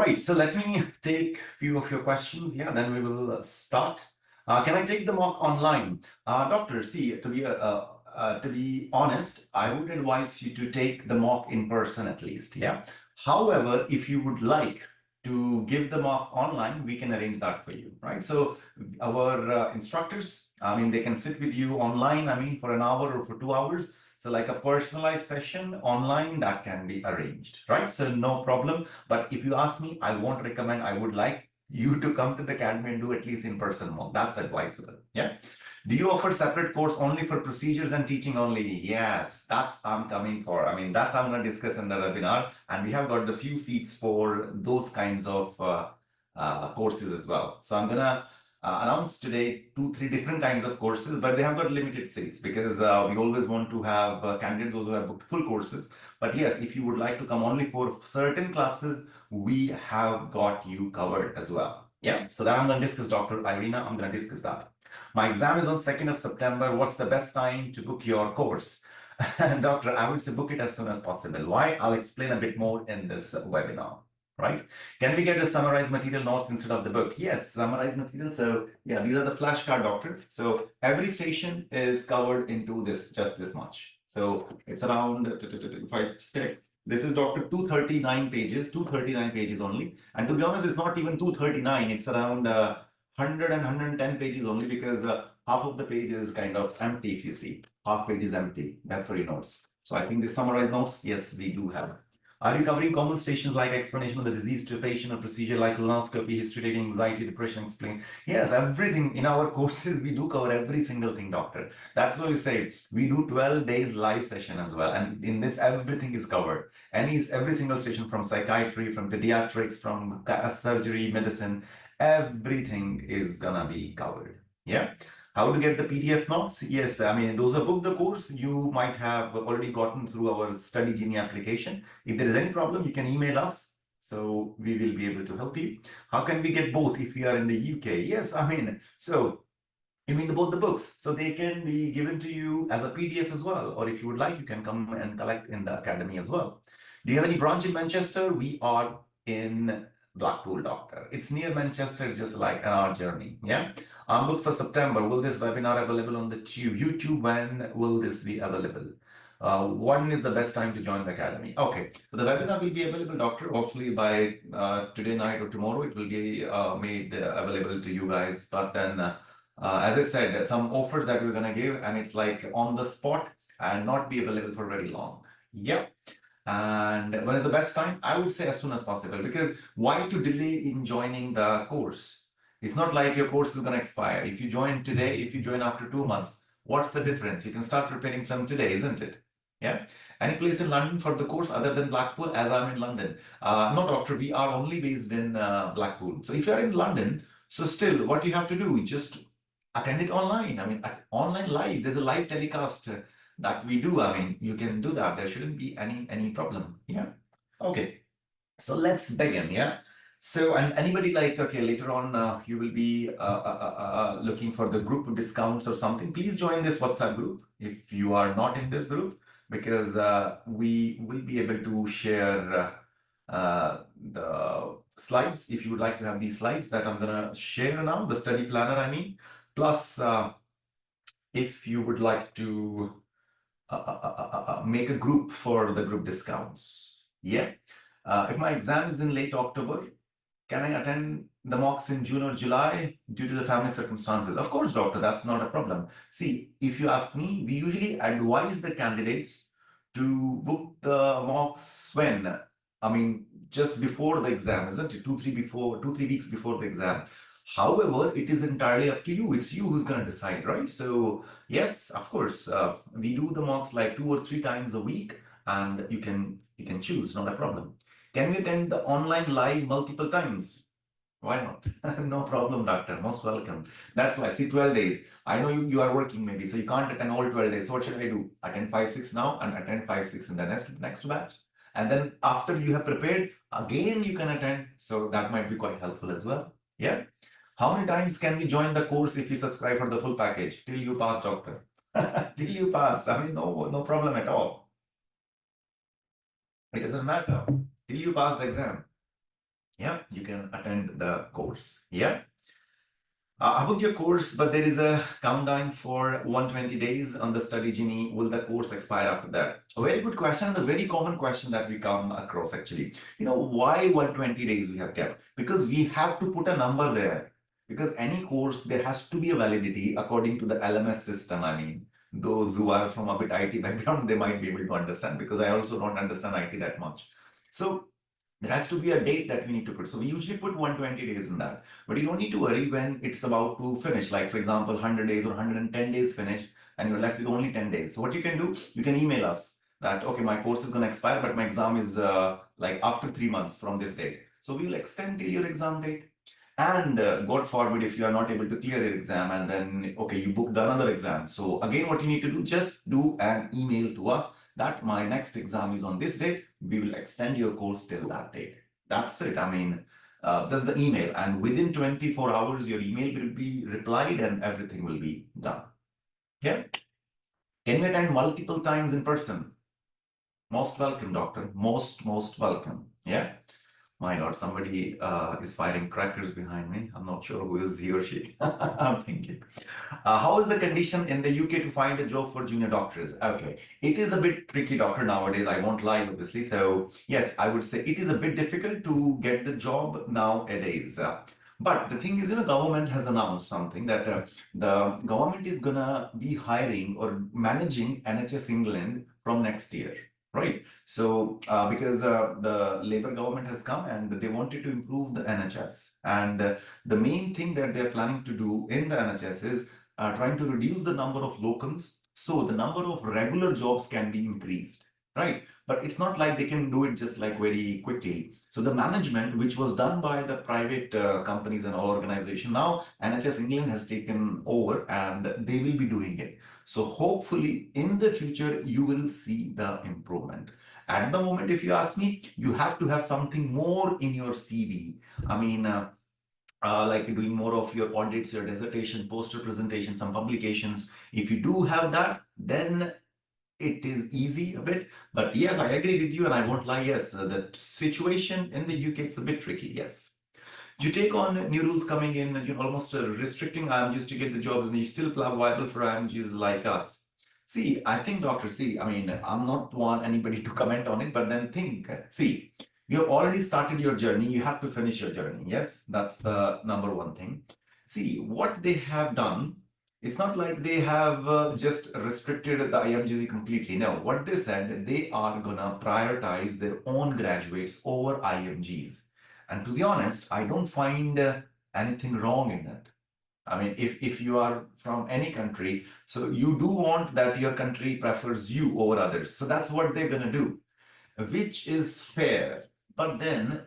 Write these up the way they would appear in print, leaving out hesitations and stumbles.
right, so let me take a few of your questions. Yeah, then we will start. Can I take the mock online? Doctor, see, to be honest, I would advise you to take the mock in person at least. Yeah. However, if you would like to give the mock online, we can arrange that for you, right? So our instructors, I mean, they can sit with you online, I mean, for an hour or for 2 hours. So like a personalized session online, that can be arranged, right? So no problem. But if you ask me, I won't recommend, I would like you to come to the academy and do at least in-person mock. That's advisable. Yeah. Do you offer separate course only for procedures and teaching only? Yes, that's I'm coming for. I mean, that's I'm going to discuss in the webinar. And we have got the few seats for those kinds of courses as well. So I'm going to announced today 2-3 different kinds of courses, but they have got limited seats because we always want to have candidates, those who have booked full courses. But yes, if you would like to come only for certain classes, we have got you covered as well. Yeah, so that I'm going to discuss, Dr. Irina, I'm going to discuss that. My exam is on 2nd of September. What's the best time to book your course? Doctor, I would say book it as soon as possible. Why? I'll explain a bit more in this webinar. Right? Can we get the summarized material notes instead of the book? Yes, summarized material. So yeah, these are the flashcard, doctor. So every station is covered into just this much. So it's around, if I say, this is doctor 239 pages only. And to be honest, it's not even 239. It's around 100 and 110 pages only because half of the page is kind of empty. If you see, half page is empty. That's for your notes. So I think the summarized notes, yes, we do have. Are you covering common stations like explanation of the disease to a patient or procedure like colonoscopy, history taking, anxiety, depression, explain? Yes, everything in our courses, we do cover every single thing, doctor. That's why we say we do 12 days live session as well. And in this, everything is covered. Every single station from psychiatry, from pediatrics, from surgery, medicine, everything is gonna be covered. Yeah. How to get the PDF notes? Yes, I mean, those who booked the course, you might have already gotten through our Study Genie application. If there is any problem, you can email us. So we will be able to help you. How can we get both if we are in the UK? Yes, I mean, so you mean both the books. So they can be given to you as a PDF as well. Or if you would like, you can come and collect in the academy as well. Do you have any branch in Manchester? We are in Blackpool, doctor. It's near Manchester, just like an hour journey. Yeah. I'm booked for September. Will this webinar available on the YouTube? When will this be available? When is the best time to join the academy? Okay, so the webinar will be available, doctor. Hopefully by today night or tomorrow, it will be made available to you guys. But then, as I said, some offers that we're going to give, and it's like on the spot and not be available for very long. Yep. And when is the best time? I would say as soon as possible, because why to delay in joining the course? It's not like your course is going to expire. If you join today, if you join after 2 months, what's the difference? You can start preparing from today, isn't it? Yeah. Any place in London for the course other than Blackpool, as I'm in London? No, doctor, we are only based in Blackpool. So if you're in London, so still what you have to do, just attend it online. I mean, online live, there's a live telecast that we do. I mean, you can do that. There shouldn't be any problem. Yeah. Okay. So let's begin. Yeah. So, and anybody like, okay, later on, you will be looking for the group discounts or something. Please join this WhatsApp group if you are not in this group, because we will be able to share the slides. If you would like to have these slides that I'm going to share now, the study planner, I mean, plus if you would like to make a group for the group discounts. Yeah. If my exam is in late October, can I attend the mocks in June or July due to the family circumstances? Of course, doctor, that's not a problem. See, if you ask me, we usually advise the candidates to book the mocks when? I mean, just before the exam, isn't it? 2-3 weeks before the exam. However, it is entirely up to you. It's you who's going to decide, right? So yes, of course, we do the mocks like 2 or 3 times a week, and you can choose, not a problem. Can we attend the online live multiple times? Why not? No problem, doctor. Most welcome. That's why, see, 12 days. I know you are working maybe, so you can't attend all 12 days. So what should I do? Attend 5-6 now and attend 5-6 in the next batch. And then after you have prepared, again you can attend. So that might be quite helpful as well. Yeah. How many times can we join the course if you subscribe for the full package? Till you pass, doctor. Till you pass. I mean, no problem at all. It doesn't matter. Till you pass the exam. Yeah, you can attend the course. Yeah. I booked your course, but there is a countdown for 120 days on the study genie. Will the course expire after that? A very good question, and a very common question that we come across actually. You know, why 120 days we have kept? Because we have to put a number there. Because any course, there has to be a validity according to the LMS system. I mean, those who are from a bit IT background, they might be able to understand because I also don't understand IT that much. So there has to be a date that we need to put. So we usually put 120 days in that. But you don't need to worry when it's about to finish. Like, for example, 100 days or 110 days finished, and you're left with only 10 days. So what you can do, you can email us that, okay, my course is going to expire, but my exam is like after 3 months from this date. So we will extend till your exam date. And God forbid if you are not able to clear your exam and then, okay, you booked another exam. So again, what you need to do, just do an email to us that my next exam is on this date. We will extend your course till that date. That's it. I mean, that's the email. And within 24 hours, your email will be replied and everything will be done. Yeah. Can you attend multiple times in person? Most welcome, doctor. Most welcome. Yeah. My God, somebody is firing crackers behind me. I'm not sure who is he or she. I'm thinking. How is the condition in the UK to find a job for junior doctors? Okay, it is a bit tricky, doctor, nowadays. I won't lie, obviously. So, yes, I would say it is a bit difficult to get the job nowadays. But the thing is, government has announced something that the government is gonna be hiring or managing NHS England from next year, right? So, because the Labour government has come and they wanted to improve the NHS, and the main thing that they're planning to do in the NHS is trying to reduce the number of locums, so the number of regular jobs can be increased, right? But it's not like they can do it just like very quickly. So the management, which was done by the private companies and all organization, now NHS England has taken over and they will be doing it. So hopefully in the future, you will see the improvement. At the moment, if you ask me, you have to have something more in your CV. I mean, like doing more of your audits, your dissertation, poster presentation, some publications. If you do have that, then it is easy a bit. But yes, I agree with you, and I won't lie. Yes, the situation in the UK is a bit tricky. Yes. You take on new rules coming in, you're almost restricting IMGs to get the jobs, and you still PLAB viable for IMGs like us. See, I think, Doctor, see, I mean, I'm not want anybody to comment on it, but then think, see, you have already started your journey, you have to finish your journey. Yes, that's the number one thing. See, what they have done, it's not like they have just restricted the IMGs completely. No, what they said, they are gonna prioritize their own graduates over IMGs. And to be honest, I don't find anything wrong in it. I mean, if you are from any country, so you do want that your country prefers you over others. So that's what they're going to do, which is fair. But then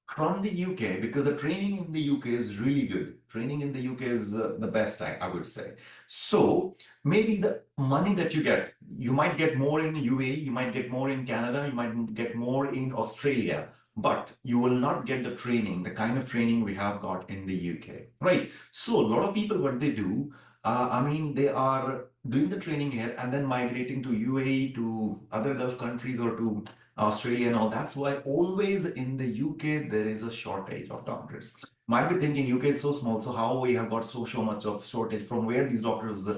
from the UK, because the training in the UK is really good. Training in the UK is the best, I would say. So maybe the money that you get, you might get more in UAE, you might get more in Canada, you might get more in Australia, but you will not get the training, the kind of training we have got in the UK, right? So a lot of people, what they do, I mean, they are doing the training here and then migrating to UAE, to other Gulf countries, or to Australia and all. That's why always in the UK there is a shortage of doctors. Might be thinking UK is so small, so how we have got so much of shortage? From where these doctors?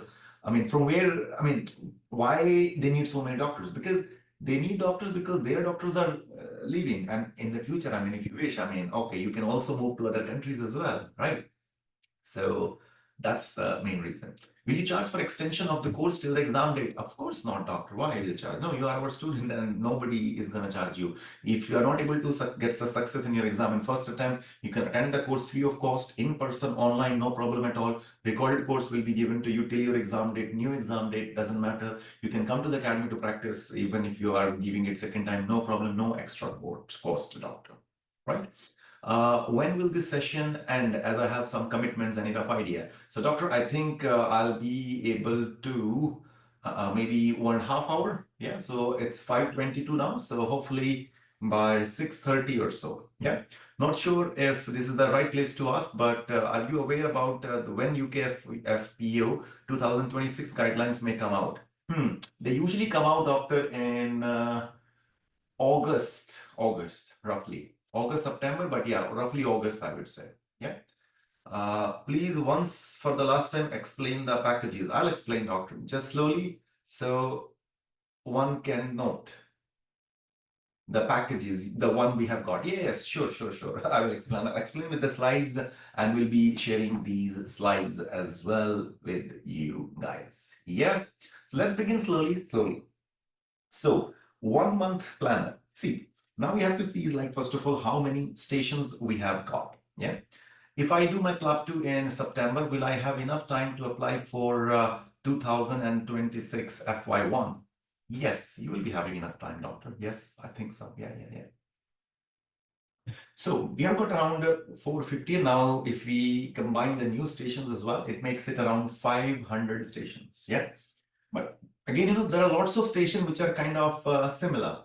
I mean, from where? I mean, why they need so many doctors? Because they need doctors because their doctors are leaving, and in the future, I mean, if you wish, I mean, okay, you can also move to other countries as well, right? So that's the main reason. Will you charge for extension of the course till the exam date? Of course not, doctor. Why will you charge? No, you are our student and nobody is going to charge you. If you are not able to get the success in your exam in first attempt, you can attend the course free of cost, in person, online, no problem at all. Recorded course will be given to you till your exam date, new exam date, doesn't matter. You can come to the academy to practice even if you are giving it second time, no problem, no extra cost, doctor, right? When will this session end? As I have some commitments, I need a rough idea. So, doctor, I think I'll be able to maybe 1.5 hour. Yeah, so it's 5:22 now. So hopefully by 6:30 or so. Yeah, not sure if this is the right place to ask, but are you aware about when UKFPO 2026 guidelines may come out? They usually come out, doctor, in August, roughly. August, September, but yeah, roughly August, I would say. Yeah. Please, once for the last time, explain the packages. I'll explain, doctor, just slowly so one can note the packages, the one we have got. Yes, sure. I will explain. I'll explain with the slides, and we'll be sharing these slides as well with you guys. Yes. So let's begin slowly. So 1 month planner. See, now we have to see is like, first of all, how many stations we have got. Yeah. If I do my PLAB2 in September, will I have enough time to apply for 2026 FY1? Yes, you will be having enough time, doctor. Yes, I think so. Yeah. So we have got around 450 now. If we combine the new stations as well, it makes it around 500 stations. Yeah. But again, there are lots of stations which are kind of similar,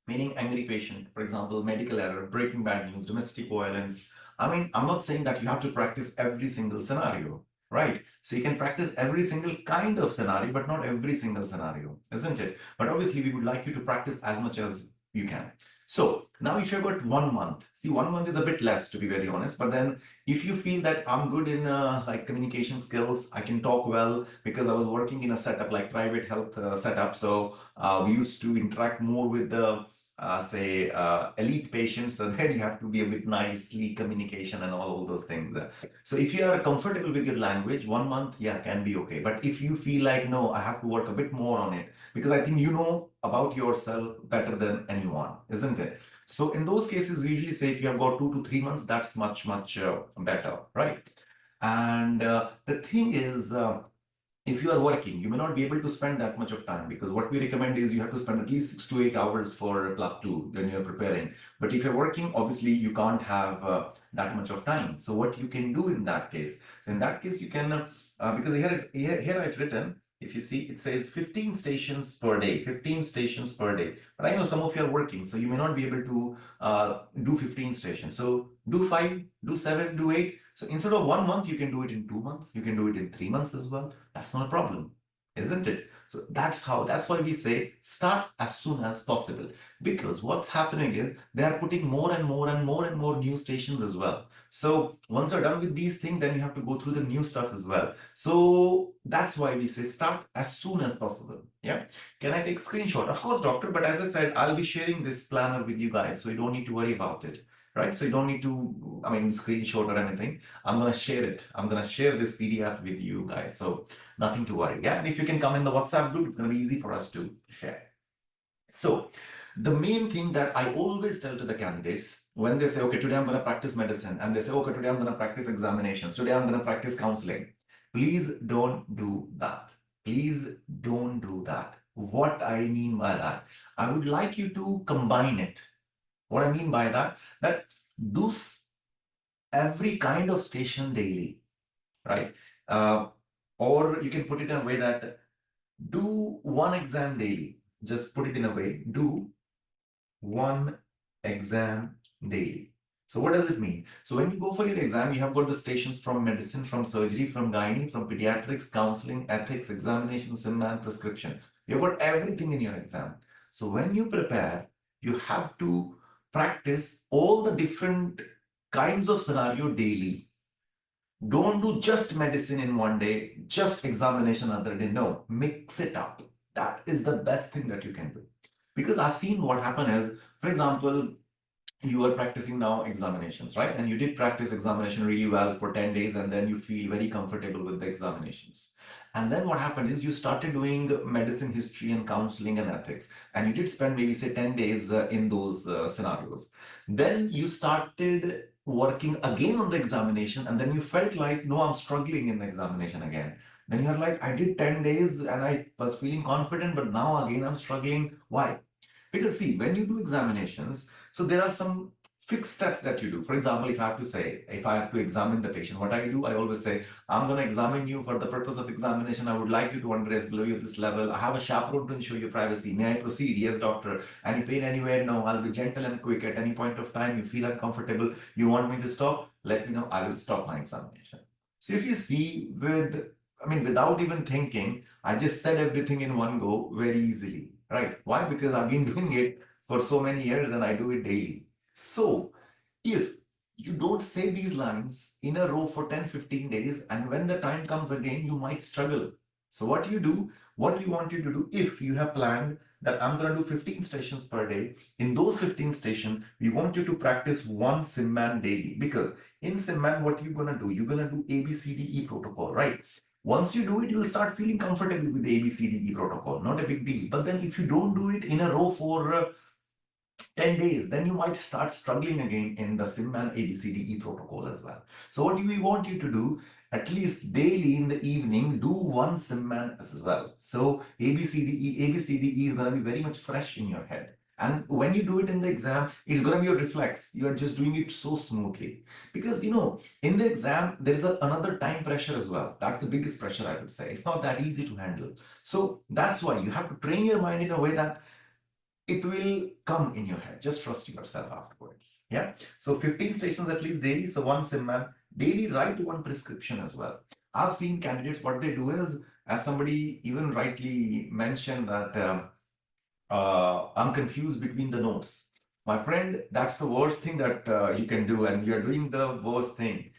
meaning angry patient, for example, medical error, breaking bad news, domestic violence. I mean, I'm not saying that you have to practice every single scenario, right? So you can practice every single kind of scenario, but not every single scenario, isn't it? But obviously, we would like you to practice as much as you can. So now if you've got 1 month, see, 1 month is a bit less, to be very honest, but then if you feel that I'm good in like communication skills, I can talk well because I was working in a setup like private health setup. So we used to interact more with the say elite patients, so then you have to be a bit nicely communication and all those things. So if you are comfortable with your language, 1 month, yeah, can be okay. But if you feel like, no, I have to work a bit more on it, because I think you know about yourself better than anyone, isn't it? So in those cases, we usually say if you have got 2 to 3 months, that's much better, right? And the thing is, if you are working, you may not be able to spend that much of time, because what we recommend is you have to spend at least 6 to 8 hours for PLAB2 when you're preparing. But if you're working, obviously you can't have that much of time. So what you can do in that case? So in that case, you can, because here I've written, if you see, it says 15 stations per day, 15 stations per day. But I know some of you are working, so you may not be able to do 15 stations. So do 5, do 7, do 8. So instead of 1 month, you can do it in 2 months. You can do it in 3 months as well. That's not a problem, isn't it? So that's why we say start as soon as possible, because what's happening is they are putting more and more new stations as well. So once you're done with these things, then you have to go through the new stuff as well. So that's why we say start as soon as possible. Yeah. Can I take screenshot? Of course, doctor. But as I said, I'll be sharing this planner with you guys, so you don't need to worry about it. Right. So you don't need to, screenshot or anything. I'm going to share it. I'm going to share this PDF with you guys. So nothing to worry. Yeah. And if you can come in the WhatsApp group, it's going to be easy for us to share. So the main thing that I always tell to the candidates when they say, okay, today I'm going to practice medicine, and they say, okay, today I'm going to practice examinations, today I'm going to practice counseling. Please don't do that. Please don't do that. What I mean by that, I would like you to combine it. What I mean by that do every kind of station daily, right? Or you can put it in a way that do one exam daily. Just put it in a way, do one exam daily. So what does it mean? So when you go for your exam, you have got the stations from medicine, from surgery, from gynae, from pediatrics, counseling, ethics, examination, sim and prescription. You've got everything in your exam. So when you prepare, you have to practice all the different kinds of scenario daily. Don't do just medicine in one day, just examination other day. No, mix it up. That is the best thing that you can do. Because I've seen what happen is, for example, you are practicing now examinations, right? And you did practice examination really well for 10 days, and then you feel very comfortable with the examinations. And then what happened is you started doing medicine history and counseling and ethics, and you did spend maybe say 10 days in those scenarios. Then you started working again on the examination, and then you felt like, no, I'm struggling in the examination again. Then you're like, I did 10 days and I was feeling confident, but now again I'm struggling. Why? Because see, when you do examinations, so there are some fixed steps that you do. For example, if I have to examine the patient, what I do, I always say, I'm going to examine you for the purpose of examination. I would like you to undress below you this level. I have a chaperone to ensure your privacy. May I proceed? Yes, doctor. Any pain anywhere? No. I'll be gentle and quick. At any point of time, you feel uncomfortable, you want me to stop, let me know. I will stop my examination. So if you see, without even thinking, I just said everything in one go very easily, right? Why? Because I've been doing it for so many years and I do it daily. So if you don't say these lines in a row for 10-15 days, and when the time comes again, you might struggle. So what do you do? What we want you to do, if you have planned that I'm going to do 15 stations per day, in those 15 stations, we want you to practice one Simman daily. Because in Simman, what you're going to do, you're going to do ABCDE protocol, right? Once you do it, you'll start feeling comfortable with the ABCDE protocol. Not a big deal. But then if you don't do it in a row for 10 days, then you might start struggling again in the Simman ABCDE protocol as well. So what we want you to do, at least daily in the evening, do one Simman as well. So ABCDE is going to be very much fresh in your head. And when you do it in the exam, it's going to be your reflex. You are just doing it so smoothly. Because, in the exam, there's another time pressure as well. That's the biggest pressure, I would say. It's not that easy to handle. So that's why you have to train your mind in a way that it will come in your head. Just trust yourself afterwards. Yeah. So 15 stations at least daily. So one Simman. Daily write one prescription as well. I've seen candidates, what they do is, as somebody even rightly mentioned that I'm confused between the notes. My friend, that's the worst thing that you can do, and you're doing the worst thing.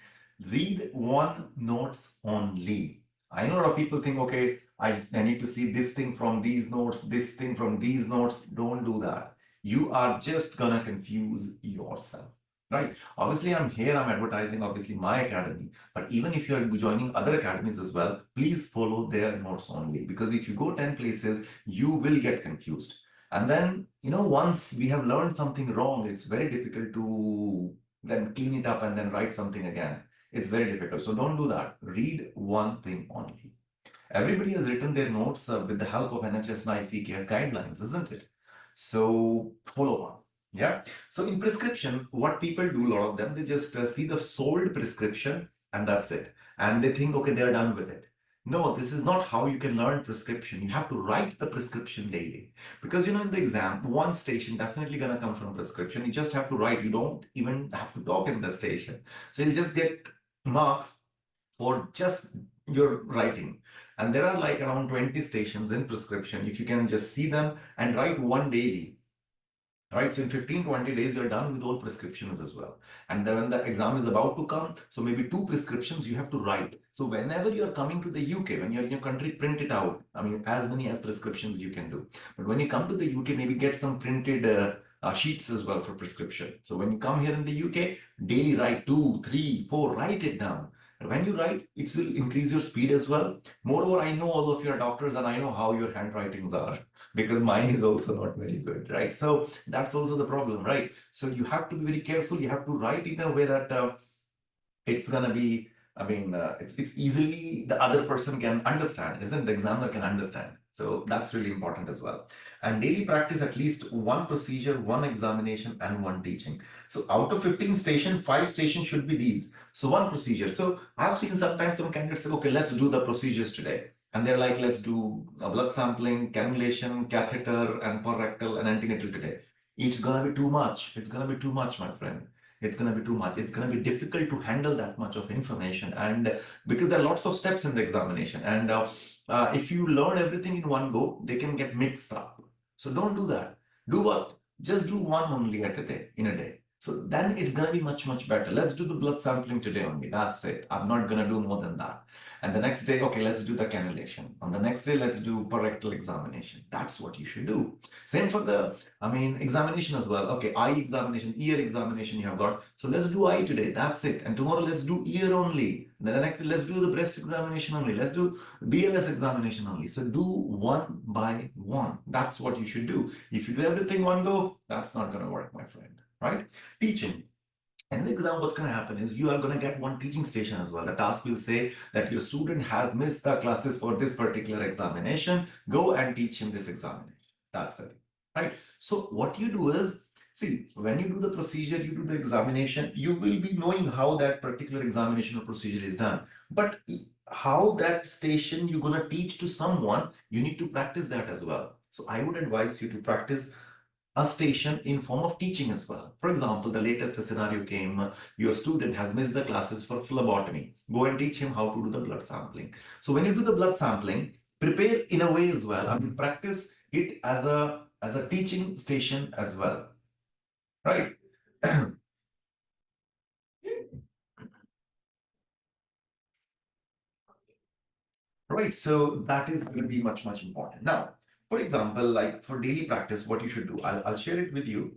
Read one notes only. I know a lot of people think, okay, I need to see this thing from these notes, this thing from these notes. Don't do that. You are just gonna confuse yourself, right? Obviously, I'm advertising, obviously, my academy. But even if you're joining other academies as well, please follow their notes only. Because if you go 10 places, you will get confused. And then, once we have learned something wrong, it's very difficult to then clean it up and then write something again. It's very difficult. So don't do that. Read one thing only. Everybody has written their notes with the help of NHS and ICKS guidelines, isn't it? So follow on. Yeah. So in prescription, what people do, a lot of them, they just see the sold prescription and that's it. And they think, okay, they're done with it. No, this is not how you can learn prescription. You have to write the prescription daily. Because, in the exam, one station definitely going to come from prescription. You just have to write. You don't even have to talk in the station. So you'll just get marks for just your writing. And there are like around 20 stations in prescription. If you can just see them and write one daily, right? So in 15-20 days, you're done with all prescriptions as well. And then when the exam is about to come, so maybe 2 prescriptions you have to write. So whenever you're coming to the UK, when you're in your country, print it out. I mean, as many as prescriptions you can do. But when you come to the UK, maybe get some printed sheets as well for prescription. So when you come here in the UK, daily write 2, 3, 4, write it down. And when you write, it will increase your speed as well. Moreover, I know all of your doctors and I know how your handwritings are because mine is also not very good, right? So that's also the problem, right? So you have to be very careful. You have to write in a way that it's going to be, it's easily the other person can understand, isn't the examiner can understand. So that's really important as well. And daily practice at least one procedure, one examination, and one teaching. So out of 15 stations, 5 stations should be these. So one procedure. So I've seen sometimes some candidates say, okay, let's do the procedures today. And they're like, let's do a blood sampling, cannulation, catheter, and rectal and antenatal today. It's going to be too much. It's going to be too much, my friend. It's going to be too much. It's going to be difficult to handle that much of information. And because there are lots of steps in the examination. And if you learn everything in one go, they can get mixed up. So don't do that. Do what? Just do one only in a day. So then it's going to be much, much better. Let's do the blood sampling today only. That's it. I'm not going to do more than that. And the next day, okay, let's do the cannulation. On the next day, let's do rectal examination. That's what you should do. Same for the, examination as well. Okay, eye examination, ear examination you have got. So let's do eye today. That's it. And tomorrow, let's do ear only. Then the next, let's do the breast examination only. Let's do BLS examination only. So do one by one. That's what you should do. If you do everything one go, that's not going to work, my friend. Right? Teaching. In the exam, what's going to happen is you are going to get one teaching station as well. The task will say that your student has missed the classes for this particular examination. Go and teach him this examination. That's the thing, right? So what you do is, see, when you do the procedure, you do the examination, you will be knowing how that particular examination or procedure is done. But how that station you're going to teach to someone, you need to practice that as well. So I would advise you to practice a station in form of teaching as well. For example, the latest scenario came, your student has missed the classes for phlebotomy. Go and teach him how to do the blood sampling. So when you do the blood sampling, prepare in a way as well. Practice it as a teaching station as well, right? Right, so that is going to be much, much important. Now, for example, like for daily practice, what you should do, I'll share it with you.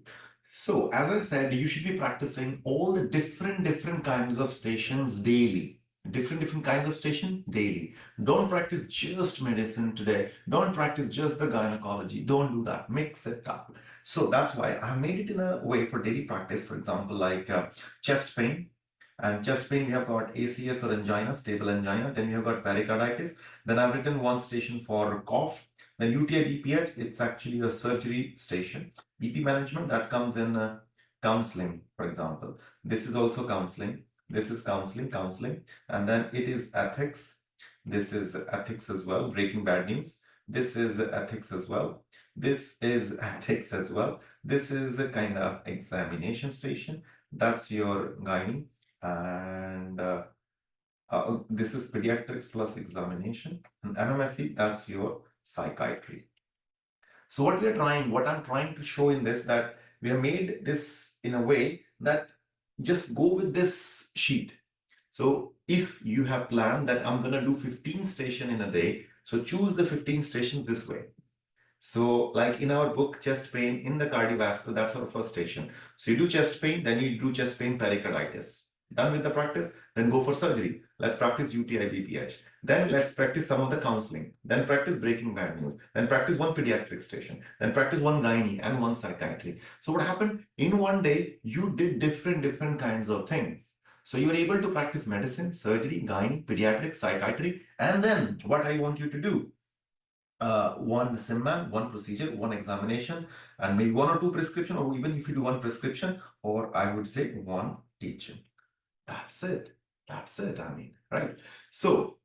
So, as I said, you should be practicing all the different kinds of stations daily. Different kinds of station daily. Don't practice just medicine today. Don't practice just the gynecology. Don't do that. Mix it up. So that's why I made it in a way for daily practice. For example, like chest pain. And chest pain, we have got ACS or angina, stable angina. Then we have got pericarditis. Then I've written one station for cough. Then UTI BPH, it's actually a surgery station. BP management, that comes in counseling, for example. This is also counseling. This is counseling. And then it is ethics. This is ethics as well, breaking bad news. This is ethics as well. This is ethics as well. This is a kind of examination station. That's your gynae. And this is pediatrics plus examination. And MMSC, that's your psychiatry. So what I'm trying to show in this, that we have made this in a way that just go with this sheet. So if you have planned that I'm going to do 15 station in a day, so choose the 15 station this way. So like in our book, chest pain in the cardiovascular, that's our first station. So you do chest pain, then you do chest pain pericarditis. Done with the practice, then go for surgery. Let's practice UTI BPH. Then let's practice some of the counseling. Then practice breaking bad news. Then practice one pediatric station. Then practice one gynae and one psychiatry. So what happened? In one day, you did different kinds of things. So you're able to practice medicine, surgery, gynae, pediatrics, psychiatry. And then what I want you to do, one SIMMAN, one procedure, one examination, and maybe one or two prescription, or even if you do one prescription, or I would say one teaching. That's it. That's it, I mean, right? So,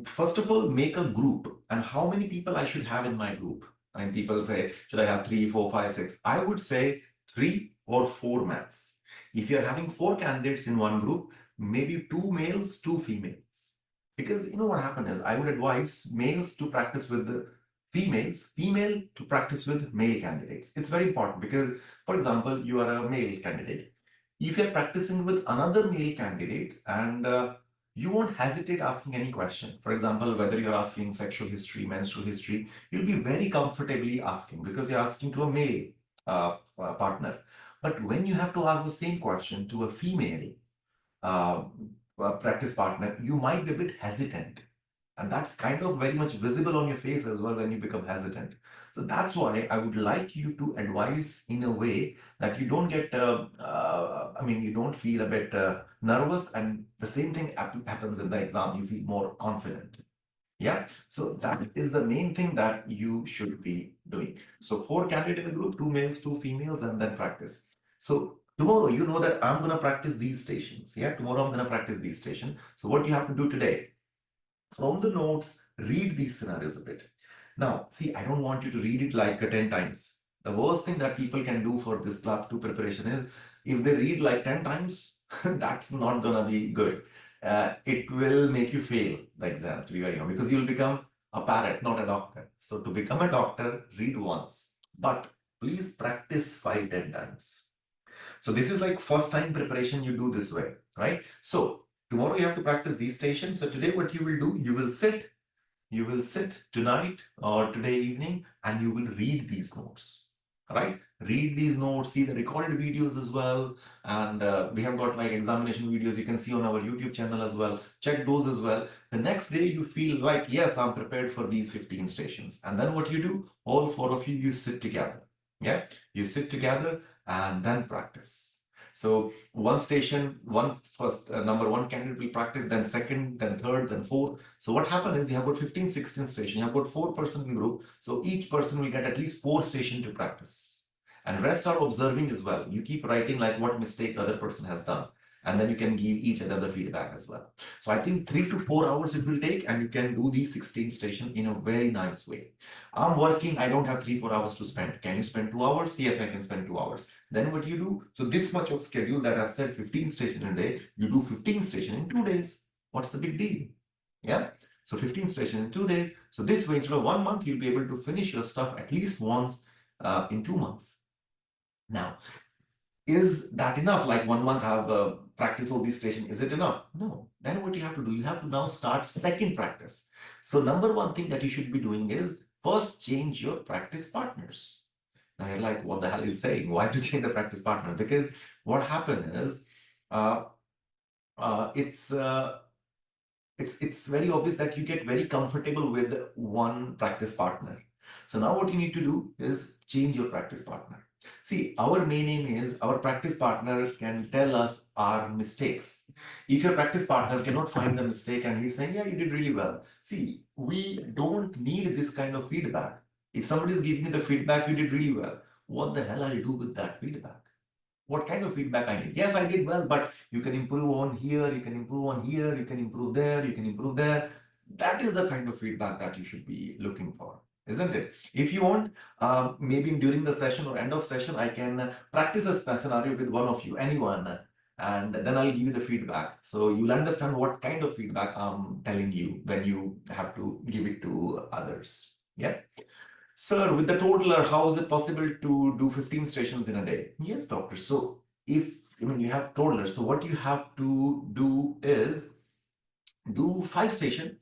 first of all, make a group. And how many people I should have in my group? And people say, should I have 3, 4, 5, 6? I would say 3 or 4 max. If you're having 4 candidates in one group, maybe 2 males, 2 females. Because you know what happened is I would advise males to practice with the females, female to practice with male candidates. It's very important because, for example, you are a male candidate. If you're practicing with another male candidate and you won't hesitate asking any question. For example, whether you're asking sexual history, menstrual history, you'll be very comfortably asking because you're asking to a male partner. But when you have to ask the same question to a female uh, practice partner, you might be a bit hesitant. And that's kind of very much visible on your face as well when you become hesitant. So that's why I would like you to advise in a way that you don't get, you don't feel a bit nervous, and the same thing happens in the exam. You feel more confident. Yeah, so that is the main thing that you should be doing. So 4 candidates in the group, 2 males, 2 females, and then practice. So tomorrow, you know that I'm going to practice these stations. Yeah, tomorrow I'm going to practice these stations. So what you have to do today, from the notes, read these scenarios a bit. Now, see, I don't want you to read it like 10 times. The worst thing that people can do for this PLAB2 preparation is if they read like 10 times, that's not going to be good. It will make you fail the exam, to be very honest, because you'll become a parrot, not a doctor. So to become a doctor, read once, but please practice 5, 10 times. So this is like first time preparation you do this way, right? So tomorrow you have to practice these stations. So today what you will do, you will sit tonight or today evening and you will read these notes, right? Read these notes, see the recorded videos as well. And we have got like examination videos you can see on our YouTube channel as well. Check those as well. The next day you feel like, yes, I'm prepared for these 15 stations. And then what you do, all 4 of you sit together. Yeah, you sit together and then practice. So one station, number 1 candidate will practice, then second, then third, then fourth. So what happened is you have got 15, 16 stations, you have got 4 person in group. So each person will get at least 4 stations to practice. And rest are observing as well. You keep writing like what mistake the other person has done. And then you can give each other the feedback as well. So I think 3 to 4 hours it will take, and you can do these 16 stations in a very nice way. I'm working, I don't have 3, 4 hours to spend. Can you spend 2 hours? Yes, I can spend 2 hours. Then what you do? So this much of schedule that I've said 15 stations in a day, you do 15 stations in 2 days. What's the big deal? Yeah. So 15 stations in 2 days. So this way, instead of 1 month, you'll be able to finish your stuff at least once in 2 months. Now, Is that enough? Like 1 month have practice all these station, is it enough? No. Then what you have to do, you have to now start second practice. So number one thing that you should be doing is first change your practice partners. Now you're like, what the hell is saying? Why to change the practice partner? Because what happened is uh, uh, it's uh, it's very obvious that you get very comfortable with one practice partner. So now what you need to do is change your practice partner. See, our main aim is our practice partner can tell us our mistakes. If your practice partner cannot find the mistake and he's saying, yeah, you did really well. See, we don't need this kind of feedback. If somebody is giving me the feedback, you did really well. What the hell I'll do with that feedback? What kind of feedback I need? Yes, I did well, but you can improve on here, you can improve on here, you can improve there, you can improve there. That is the kind of feedback that you should be looking for, isn't it? If you want, maybe during the session or end of session, I can practice a scenario with one of you, anyone, and then I'll give you the feedback. So you'll understand what kind of feedback I'm telling you when you have to give it to others. Yeah. Sir, with the toddler, how is it possible to do 15 stations in a day? Yes, doctor. So if you have toddlers, so what you have to do is do 5 station.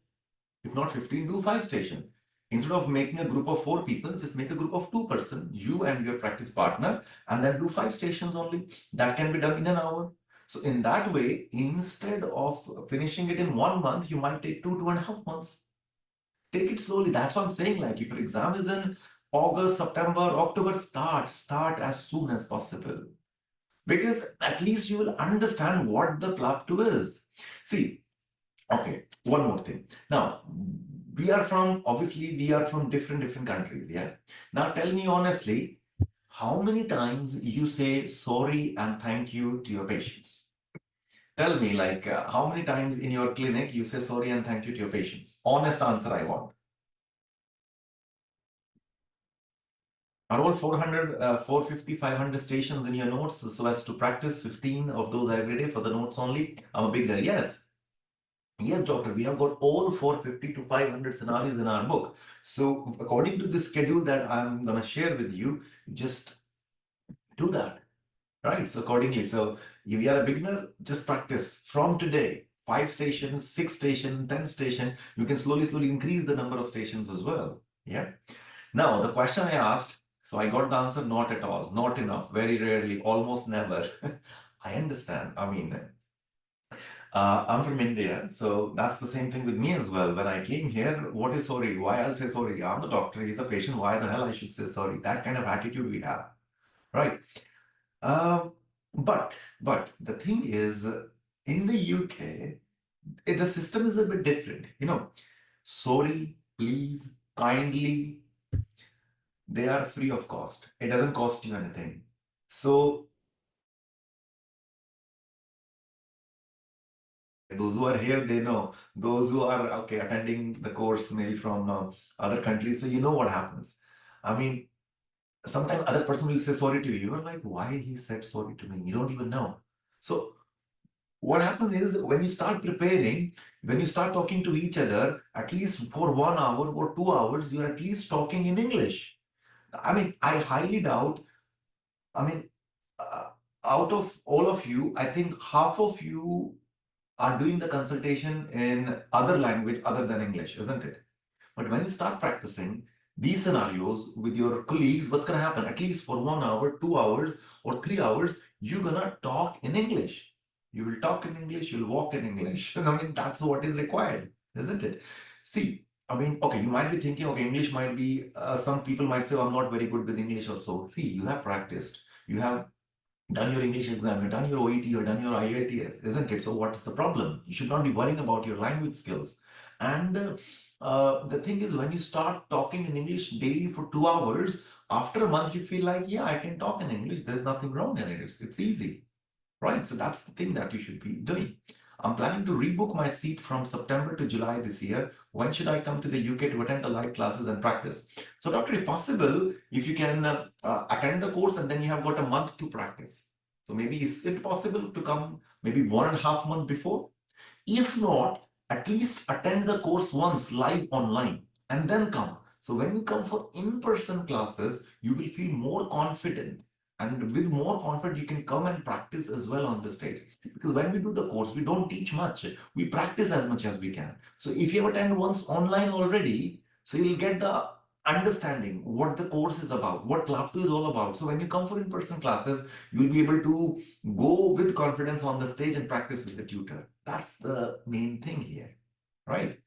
If not 15, do 5 station. Instead of making a group of 4 people, just make a group of 2 person, you and your practice partner, and then do 5 stations only. That can be done in an hour. So in that way, instead of finishing it in 1 month, you might take 2.5 months. Take it slowly. That's what I'm saying. Like if your exam is in August, September, October, start as soon as possible. Because at least you will understand what the PLAB2 is. See, okay, one more thing. Now, obviously, we are from different countries, yeah? Now, tell me honestly, how many times you say sorry and thank you to your patients? Tell me, like, how many times in your clinic you say sorry and thank you to your patients? Honest answer I want. Around 400, 450, 500 stations in your notes so as to practice 15 of those every day for the notes only. I'm a big guy. Yes. Yes, doctor, we have got all 450 to 500 scenarios in our book. So according to the schedule that I'm going to share with you, just do that. Right. So accordingly, so if you are a beginner, just practice from today. 5 stations, 6 station, 10 station. You can slowly increase the number of stations as well. Yeah. Now, the question I asked, so I got the answer not at all, not enough, very rarely, almost never. I understand. I mean, I'm from India, so that's the same thing with me as well. When I came here, what is sorry? Why I'll say sorry? I'm the doctor, he's the patient. Why the hell I should say sorry? That kind of attitude we have, right? Um, but the thing is, in the UK, the system is a bit different. Sorry, please, kindly, they are free of cost. It doesn't cost you anything. So those who are here, they know. Those who are okay attending the course maybe from other countries, so you know what happens. I mean, sometimes other person will say sorry to you. You are like, why he said sorry to me? You don't even know. So what happens is when you start preparing, when you start talking to each other, at least for 1 hour or 2 hours, you're at least talking in English. I mean, I highly doubt. I mean, uh, out of all of you, I think half of you are doing the consultation in other language other than English, isn't it? But when you start practicing these scenarios with your colleagues, what's going to happen? At least for 1 hour, 2 hours, or 3 hours, you're going to talk in English. You will talk in English, you'll walk in English. I mean, that's what is required, isn't it? See, I mean, okay, you might be thinking, okay, English might be, some people might say, I'm not very good with English also. See, you have practiced, you have done your English exam, you've done your OET or done your IELTS, isn't it? So what's the problem? You should not be worrying about your language skills. And the thing is, when you start talking in English daily for 2 hours, after a month, you feel like, yeah, I can talk in English. There's nothing wrong in it. It's easy, right? So that's the thing that you should be doing. I'm planning to rebook my seat from September to July this year. When should I come to the UK to attend the live classes and practice? So, doctor, if possible, if you can attend the course and then you have got a month to practice. So maybe is it possible to come maybe 1.5 months before? If not, at least attend the course once live online and then come. So when you come for in-person classes, you will feel more confident. And with more confidence, you can come and practice as well on the stage. Because when we do the course, we don't teach much. We practice as much as we can. So if you have attended once online already, so you'll get the understanding what the course is about, what PLAB2 is all about. So when you come for in-person classes, you'll be able to go with confidence on the stage and practice with the tutor. That's the main thing here, right?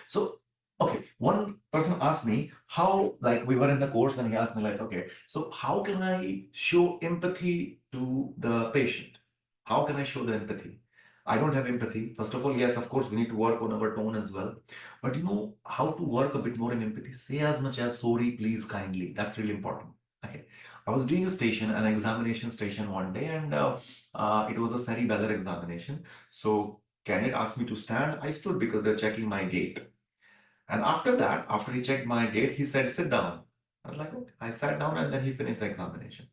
So, okay, one person asked me how, like, we were in the course and he asked me, like, okay, so how can I show empathy to the patient? How can I show the empathy? I don't have empathy. First of all, yes, of course, we need to work on our tone as well. But you know how to work a bit more in empathy? Say as much as sorry, please, kindly. That's really important. Okay. I was doing a station, an examination station one day, and it was a cerebellar examination. So candidate asked me to stand. I stood because they're checking my gait. And after that, after he checked my gait, he said, sit down. I was like, okay. I sat down and then he finished the examination.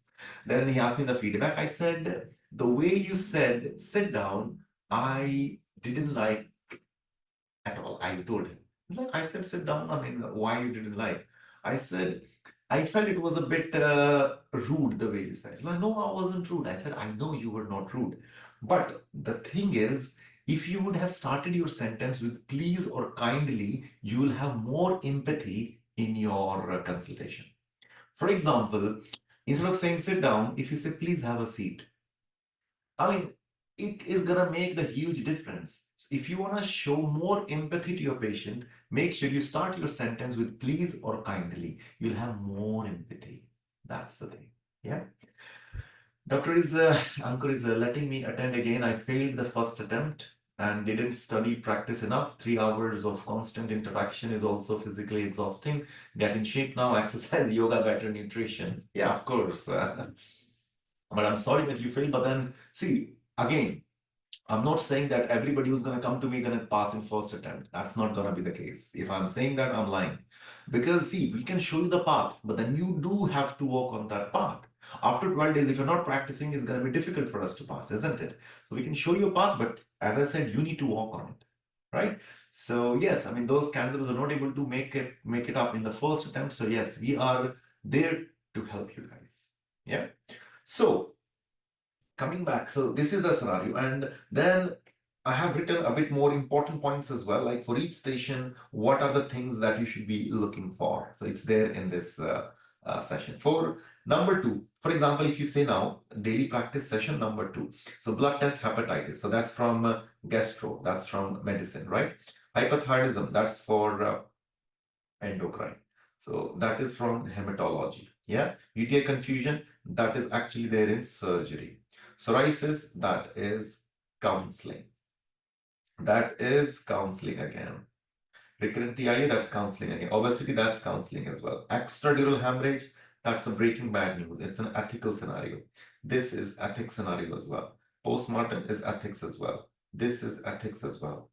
Then he asked me the feedback. I said, the way you said, sit down, I didn't like at all. I told him. Like I said, sit down. I mean, why you didn't like? I said, I felt it was a bit rude the way you said. He's like, no, I wasn't rude. I said, I know you were not rude. But the thing is, if you would have started your sentence with please or kindly, you will have more empathy in your consultation. For example, instead of saying sit down, if you say please have a seat, I mean, it is gonna make the huge difference. So if you wanna show more empathy to your patient, make sure you start your sentence with please or kindly. You'll have more empathy. That's the thing. Yeah. Doctor is Ankur is letting me attend again. I failed the first attempt and didn't study practice enough. 3 hours of constant interaction is also physically exhausting. Get in shape now, exercise, yoga, better nutrition. Yeah, of course. But I'm sorry that you failed. But then, see, again, I'm not saying that everybody who's going to come to me going to pass in first attempt. That's not going to be the case. If I'm saying that, I'm lying. Because see, we can show you the path, but then you do have to walk on that path. After 12 days, if you're not practicing, it's going to be difficult for us to pass, isn't it? So we can show you a path, but as I said, you need to walk on it, right? So yes, I mean, those candidates are not able to make it up in the first attempt. So yes, we are there to help you guys. Yeah. So coming back, so this is the scenario, and then I have written a bit more important points as well, like for each station, what are the things that you should be looking for? So it's there in this session. For number 2, for example, if you say now, daily practice session number 2, so blood test hepatitis, so that's from gastro, that's from medicine, right? Hypothyroidism, that's for endocrine. So that is from hematology. Yeah. UTI confusion, that is actually there in surgery. Psoriasis, that is counseling. That is counseling again. Recurrent TIA, that's counseling again. Obesity, that's counseling as well. Extradural hemorrhage, that's a breaking bad news. It's an ethical scenario. This is ethics scenario as well. Postmortem is ethics as well. This is ethics as well.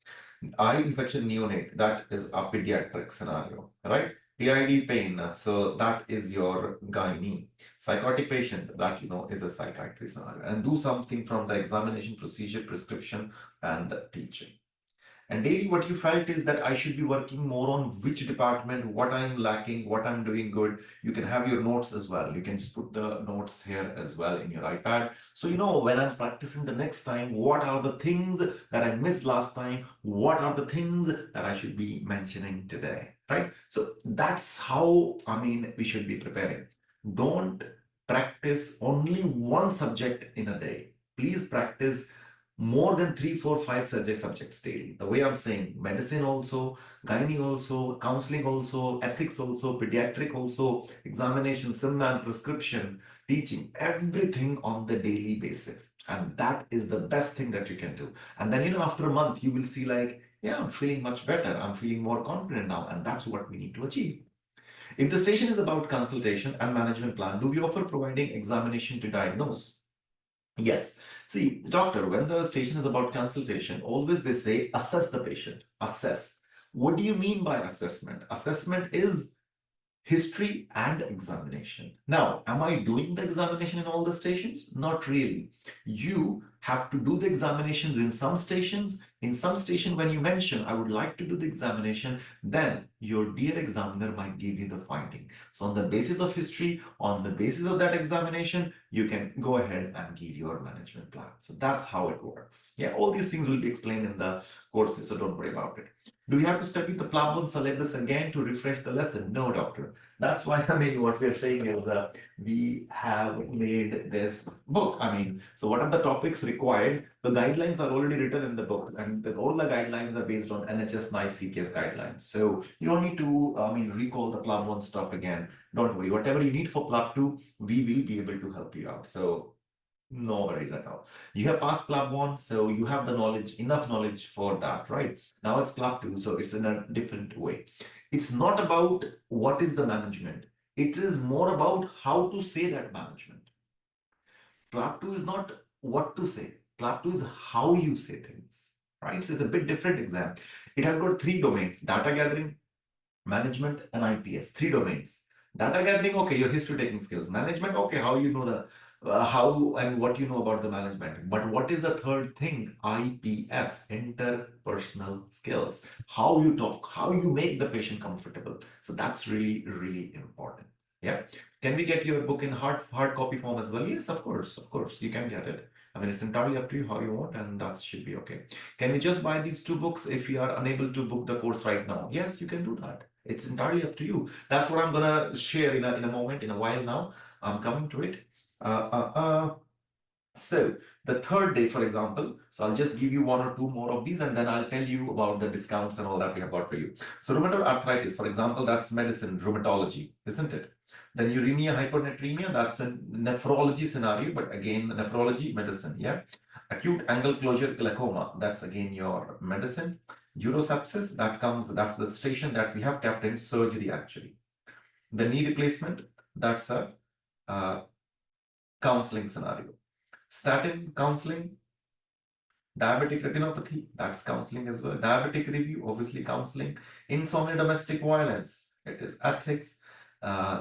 Eye infection neonate, that is a pediatric scenario, right? PID pain, so that is your gynae. Psychotic patient, that you know is a psychiatry scenario. And do something from the examination procedure, prescription, and teaching. And daily, what you felt is that I should be working more on which department, what I'm lacking, what I'm doing good. You can have your notes as well. You can just put the notes here as well in your iPad. So, you know, when I'm practicing the next time, what are the things that I missed last time? What are the things that I should be mentioning today, right? So that's how, I mean, we should be preparing. Don't practice only one subject in a day. Please practice more than 3, 4, 5 subjects daily. The way I'm saying, medicine also, gynae also, counseling also, ethics also, pediatric also, examination, simman, prescription, teaching, everything on the daily basis. And that is the best thing that you can do. And then, you know, after a month, you will see like, yeah, I'm feeling much better. I'm feeling more confident now. And that's what we need to achieve. If the station is about consultation and management plan, do we offer providing examination to diagnose? Yes. See, doctor, when the station is about consultation, always they say assess the patient. Assess. What do you mean by assessment? Assessment is history and examination. Now, am I doing the examination in all the stations? Not really. You have to do the examinations in some stations. In some station, when you mention, I would like to do the examination, then your dear examiner might give you the finding. So on the basis of history, on the basis of that examination, you can go ahead and give your management plan. So that's how it works. Yeah, all these things will be explained in the courses, so don't worry about it. Do we have to study the PLAB1 syllabus again to refresh the lesson? No, doctor. That's why, what we're saying is we have made this book. So what are the topics required? The guidelines are already written in the book, and all the guidelines are based on NHS NICE CPS guidelines. So you don't need to, recall the PLAB1 stuff again. Don't worry. Whatever you need for PLAB2, we will be able to help you out. So no worries at all. You have passed PLAB1, so you have the knowledge, enough knowledge for that, right? Now it's PLAB2, so it's in a different way. It's not about what is the management. It is more about how to say that management. PLAB2 is not what to say. PLAB2 is how you say things, right? So it's a bit different exam. It has got 3 domains: data gathering, management, and IPS. 3 domains. Data gathering, okay, your history taking skills. Management, okay, how you know the how and what you know about the management. But what is the third thing? IPS, interpersonal skills. How you talk, how you make the patient comfortable. So that's really, really important. Yeah. Can we get your book in hard copy form as well? Yes, of course, you can get it. It's entirely up to you how you want, and that should be okay. Can we just buy these 2 books if you are unable to book the course right now? Yes, you can do that. It's entirely up to you. That's what I'm gonna share in a moment, in a while now. I'm coming to it. So the third day, for example, so I'll just give you 1 or 2 more of these, and then I'll tell you about the discounts and all that we have got for you. So rheumatoid arthritis, for example, that's medicine, rheumatology, isn't it? Then uremia, hypernatremia, that's a nephrology scenario, but again, nephrology, medicine, yeah. Acute angle closure glaucoma, that's again your medicine. Urosepsis, that's the station that we have kept in surgery actually. The knee replacement, that's a counseling scenario. Statin counseling, diabetic retinopathy, that's counseling as well. Diabetic review, obviously counseling. Insomnia, domestic violence, it is ethics.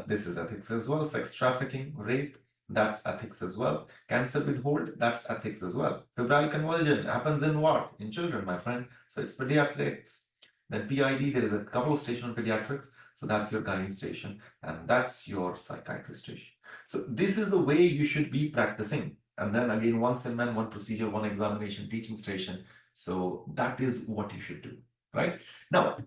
This is ethics as well. Sex trafficking, rape, that's ethics as well. Cancer withhold, that's ethics as well. Febrile convulsion happens in what? In children, my friend. So it's pediatrics. Then PID, there is a couple of stations on pediatrics. So that's your gynae station, and that's your psychiatry station. So this is the way you should be practicing. And then again, 1 SIMMAN, 1 procedure, 1 examination, teaching station. So that is what you should do, right? Now,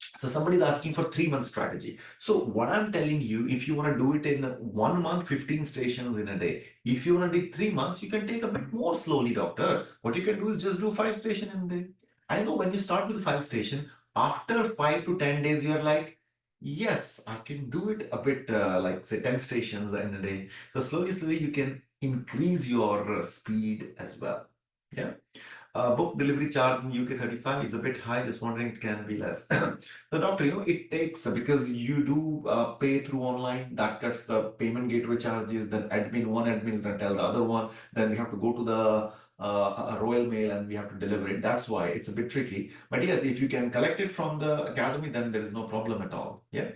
so somebody's asking for 3-month strategy. So what I'm telling you, if you want to do it in 1 month, 15 stations in a day. If you want to do 3 months, you can take a bit more slowly, doctor. What you can do is just do 5 stations in a day. I know when you start with 5 station, after 5 to 10 days, you're like, yes, I can do it a bit like say 10 stations in a day. So slowly, you can increase your speed as well. Yeah. Book delivery charge in UK 35 is a bit high. Just wondering it can be less. So doctor, it takes, because you do pay through online, that cuts the payment gateway charges. Then one admin is going to tell the other one. Then we have to go to the Royal Mail and we have to deliver it. That's why it's a bit tricky. But yes, if you can collect it from the academy, then there is no problem at all. Yeah.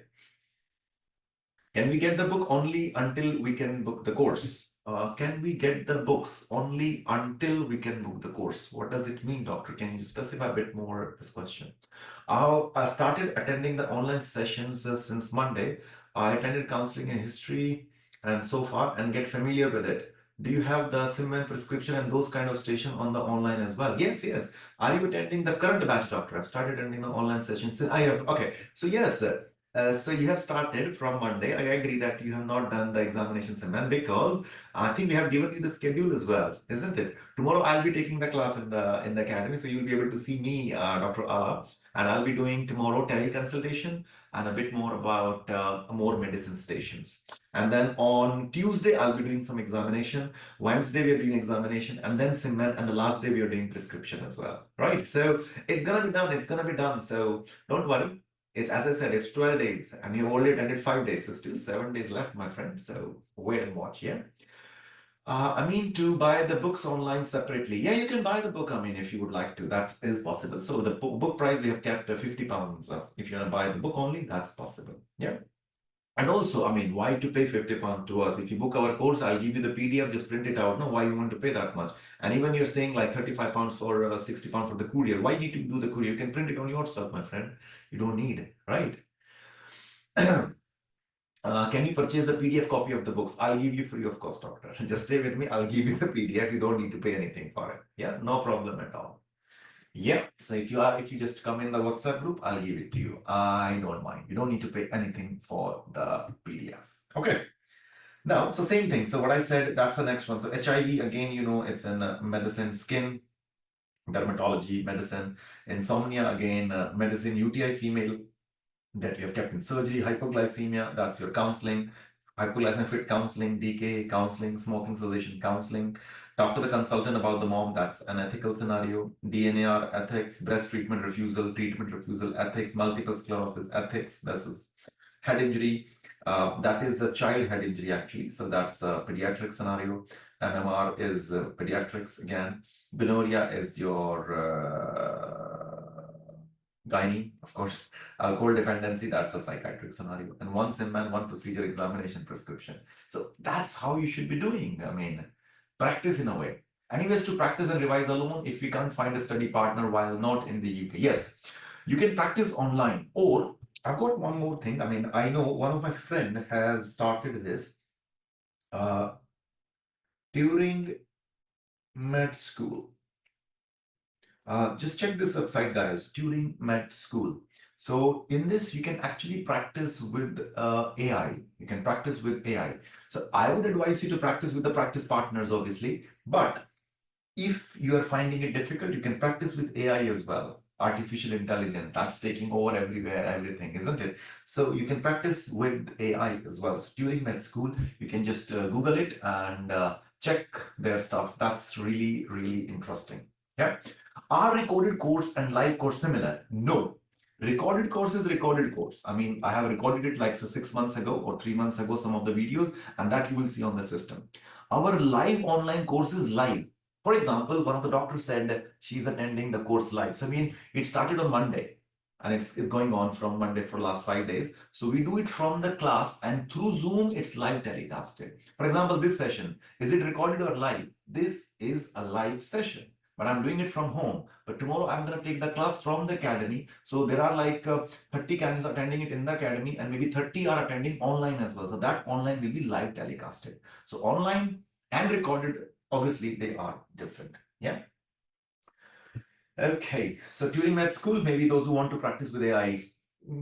Can we get the book only until we can book the course? Can we get the books only until we can book the course? What does it mean, doctor? Can you specify a bit more this question? I started attending the online sessions since Monday. I attended counseling in history and so far and get familiar with it. Do you have the SIMMAN prescription and those kind of station on the online as well? Yes. Are you attending the current batch, doctor? I've started attending the online sessions. I have. Okay. So yes, sir. So you have started from Monday. I agree that you have not done the examination SIMMAN because I think we have given you the schedule as well, isn't it? Tomorrow I'll be taking the class in the academy, so you'll be able to see me, Dr. Ala, and I'll be doing tomorrow teleconsultation and a bit more about more medicine stations. And then on Tuesday I'll be doing some examination. Wednesday we are doing examination, and then SIMMAN, and the last day we are doing prescription as well, right? So it's gonna be done. It's gonna be done. So don't worry. It's, as I said, it's 12 days and you've only attended 5 days. So still 7 days left, my friend. So wait and watch, yeah? To buy the books online separately. Yeah, you can buy the book, if you would like to. That is possible. So the book price we have kept £50. If you want to buy the book only, that's possible. Yeah. And also, I mean, why to pay £50 to us? If you book our course, I'll give you the PDF, just print it out. No, why you want to pay that much? And even you're saying like £35 for £60 for the courier. Why you need to do the courier? You can print it on yourself, my friend. You don't need, right? Can you purchase the PDF copy of the books? I'll give you free of cost, doctor. Just stay with me. I'll give you the PDF. You don't need to pay anything for it. Yeah, no problem at all. Yeah. So if you just come in the WhatsApp group, I'll give it to you. I don't mind. You don't need to pay anything for the PDF. Okay. Now, so same thing. So what I said, that's the next one. So HIV, again, it's in medicine, skin, dermatology, medicine, insomnia, again, medicine, UTI, female, that you have kept in surgery, hypoglycemia, that's your counseling, hypoglycemia fit counseling, DK counseling, smoking cessation counseling, talk to the consultant about the mom, that's an ethical scenario, DNAR ethics, breast treatment refusal ethics, multiple sclerosis ethics, this is head injury, that is the child head injury actually, so that's a pediatric scenario, MMR is pediatrics again, Benoria is your gynae, of course, alcohol dependency, that's a psychiatric scenario, and one SIM-man, one procedure examination prescription. So that's how you should be doing. I mean, practice in a way. Anyways, to practice and revise alone, if you can't find a study partner while not in the UK, yes, you can practice online. Or I've got one more thing. I mean, I know one of my friend has started this during med school. Just check this website, guys, during med school. So in this, you can actually practice with AI. You can practice with AI. So I would advise you to practice with the practice partners, obviously. But if you are finding it difficult, you can practice with AI as well. Artificial intelligence, that's taking over everywhere, everything, isn't it? So you can practice with AI as well. So during med school, you can just Google it and check their stuff. That's really, really interesting. Yeah. Are recorded course and live course similar? No. Recorded course is recorded course. I mean, I have recorded it like 6 months ago or 3 months ago, some of the videos, and that you will see on the system. Our live online course is live. For example, one of the doctors said she's attending the course live. So I mean, it started on Monday and it's going on from Monday for the last 5 days. So we do it from the class and through Zoom, it's live telecasted. For example, this session, is it recorded or live? This is a live session, but I'm doing it from home. But tomorrow I'm going to take the class from the academy. So there are like 30 candidates attending it in the academy and maybe 30 are attending online as well. So that online will be live telecasted. So online and recorded, obviously they are different. Yeah. Okay. So during med school, maybe those who want to practice with AI,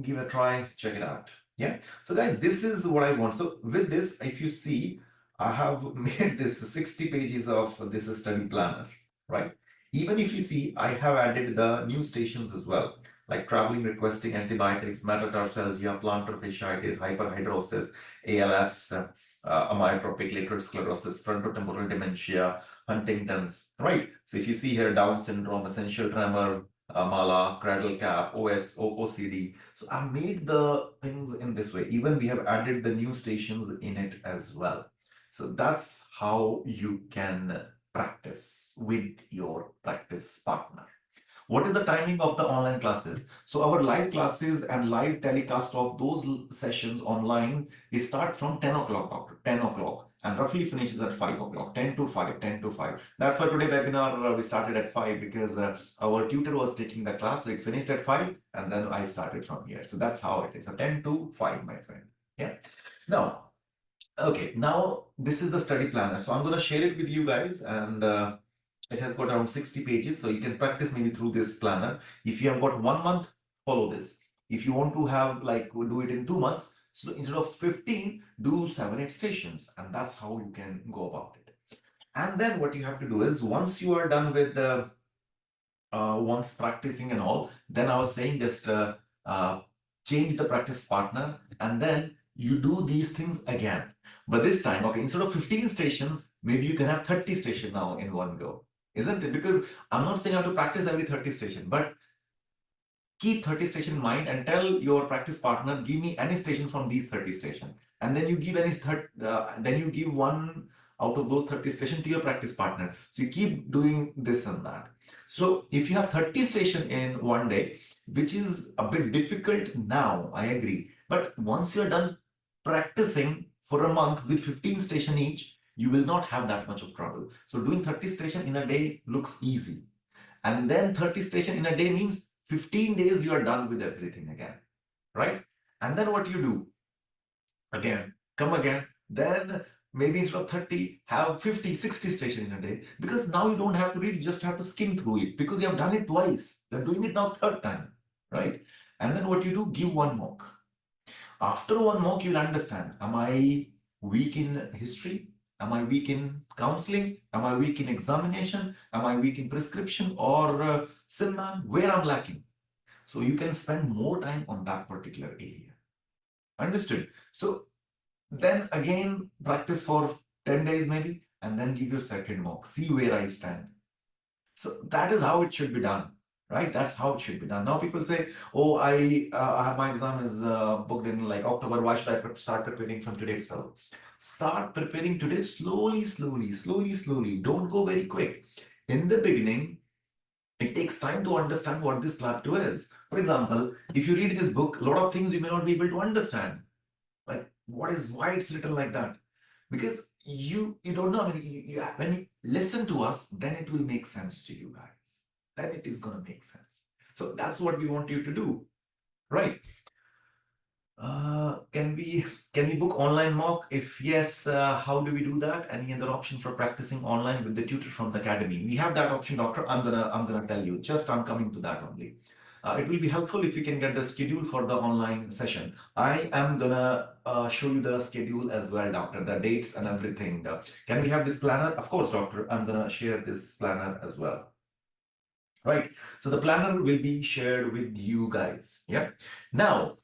give it a try, check it out. Yeah. So guys, this is what I want. So with this, if you see, I have made this 60 pages of this study planner, right? Even if you see, I have added the new stations as well, like traveling, requesting antibiotics, metatarsalgia, plantar fasciitis, hyperhidrosis, ALS, amyotrophic lateral sclerosis, frontotemporal dementia, Huntington's, right? So if you see here, Down syndrome, essential tremor, Mala, cradle cap, OCD. So I made the things in this way. Even we have added the new stations in it as well. So that's how you can practice with your practice partner. What is the timing of the online classes? So our live classes and live telecast of those sessions online is start from 10 o'clock, doctor, 10 o'clock, and roughly finishes at 5 o'clock, 10 to 5, 10 to 5. That's why today webinar we started at 5 because our tutor was taking the class. So it finished at 5 and then I started from here. So that's how it is. So 10 to 5, my friend. Yeah. Now, okay, now this is the study planner. So I'm going to share it with you guys and it has got around 60 pages. So you can practice maybe through this planner. If you have got 1 month, follow this. If you want to have like do it in 2 months, so instead of 15, do 7, 8 stations. And that's how you can go about it. And then what you have to do is once you are done with the once practicing and all, then I was saying just change the practice partner and then you do these things again. But this time, okay, instead of 15 stations, maybe you can have 30 stations now in one go, isn't it? Because I'm not saying I have to practice every 30 station, but keep 30 station in mind and tell your practice partner, give me any station from these 30 station. And then you give then you give one out of those 30 station to your practice partner. So you keep doing this and that. So if you have 30 station in one day, which is a bit difficult now, I agree. But once you're done practicing for a month with 15 station each, you will not have that much of trouble. So doing 30 station in a day looks easy. And then 30 station in a day means 15 days you are done with everything again, right? And then what you do? Again, come again, then maybe instead of 30, have 50, 60 station in a day, because now you don't have to read, you just have to skim through it because you have done it twice. You're doing it now third time, right? And then what you do, give one mock. After one mock, you'll understand, am I weak in history? Am I weak in counseling? Am I weak in examination? Am I weak in prescription or SIMMAN? Where I'm lacking? So you can spend more time on that particular area. Understood? So then again, practice for 10 days maybe, and then give your second mock. See where I stand. So that is how it should be done, right? That's how it should be done. Now people say, oh, I have my exam is booked in like October. Why should I start preparing from today itself? Start preparing today slowly, slowly, slowly, slowly. Don't go very quick. In the beginning, it takes time to understand what this PLAB2 is. For example, if you read this book, a lot of things you may not be able to understand. Like why it's written like that? Because you don't know. I mean, when you listen to us, then it will make sense to you guys. Then it is going to make sense. So that's what we want you to do, right? Can we book online mock? If yes, how do we do that? Any other option for practicing online with the tutor from the academy? We have that option, doctor. I'm gonna tell you. Just I'm coming to that only. It will be helpful if you can get the schedule for the online session. I am gonna show you the schedule as well, doctor, the dates and everything. Can we have this planner? Of course, doctor. I'm gonna share this planner as well. Right. So the planner will be shared with you guys. Yeah. Now,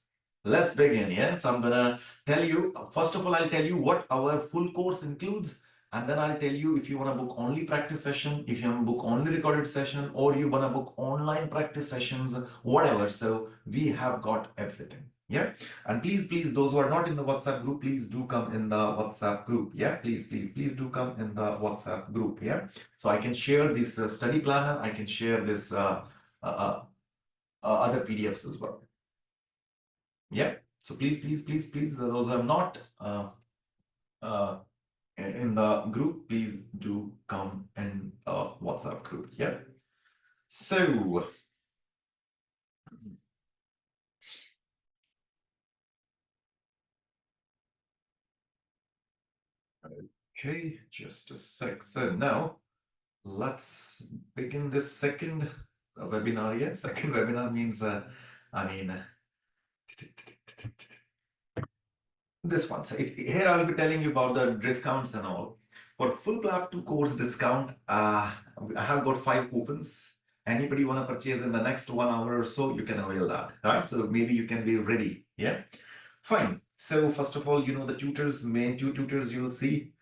let's begin. Yeah. So I'm gonna tell you, first of all, I'll tell you what our full course includes. And then I'll tell you if you want to book only practice session, if you want to book only recorded session, or you want to book online practice sessions, whatever. So we have got everything. Yeah. And please, please, those who are not in the WhatsApp group, please do come in the WhatsApp group. Yeah. Please, please, please do come in the WhatsApp group. Yeah. So I can share this study planner. I can share this uh, uh, other PDFs as well. Yeah. So please, please, please, please, those who are not uh, in the group, please do come in the WhatsApp group. Yeah. So, okay, just a sec. So now let's begin this second webinar. Yeah, second webinar means, I mean, this one. So here I will be telling you about the discounts and all. For full PLAB2 course discount, I have got 5 coupons. Anybody want to purchase in the next 1 hour or so, you can avail that, right? So maybe you can be ready. Yeah, fine. So first of all, you know the tutors, main 2 tutors you will see.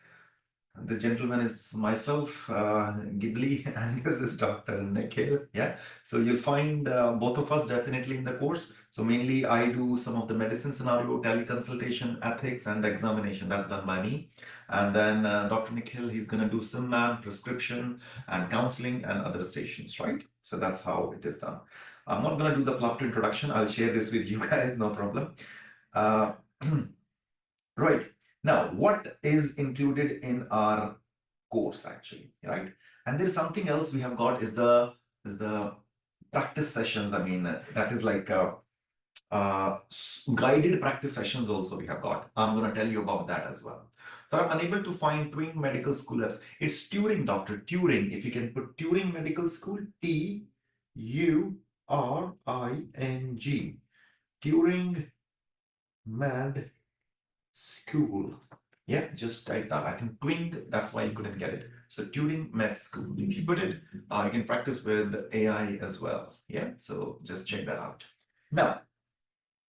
This gentleman is myself, Ghibli, and this is Dr. Nikhil. Yeah, so you'll find both of us definitely in the course. So mainly I do some of the medicine scenario, teleconsultation, ethics, and examination. That's done by me. And then Dr. Nikhil, he's going to do SIMMAN, prescription, and counseling, and other stations, right? So that's how it is done. I'm not going to do the PLAB2 introduction. I'll share this with you guys, no problem. Uh, Right. Now, what is included in our course actually, right? And there's something else we have got is the practice sessions. I mean, that is like guided practice sessions also we have got. I'm going to tell you about that as well. So I'm unable to find Turing Medical School apps. It's Turing, Doctor Turing. If you can put Turing Medical School, Turing, Turing Med School. Yeah, just type that. I think Twing, that's why you couldn't get it. So Turing Med School. If you put it, you can practice with AI as well. Yeah, so just check that out. Now,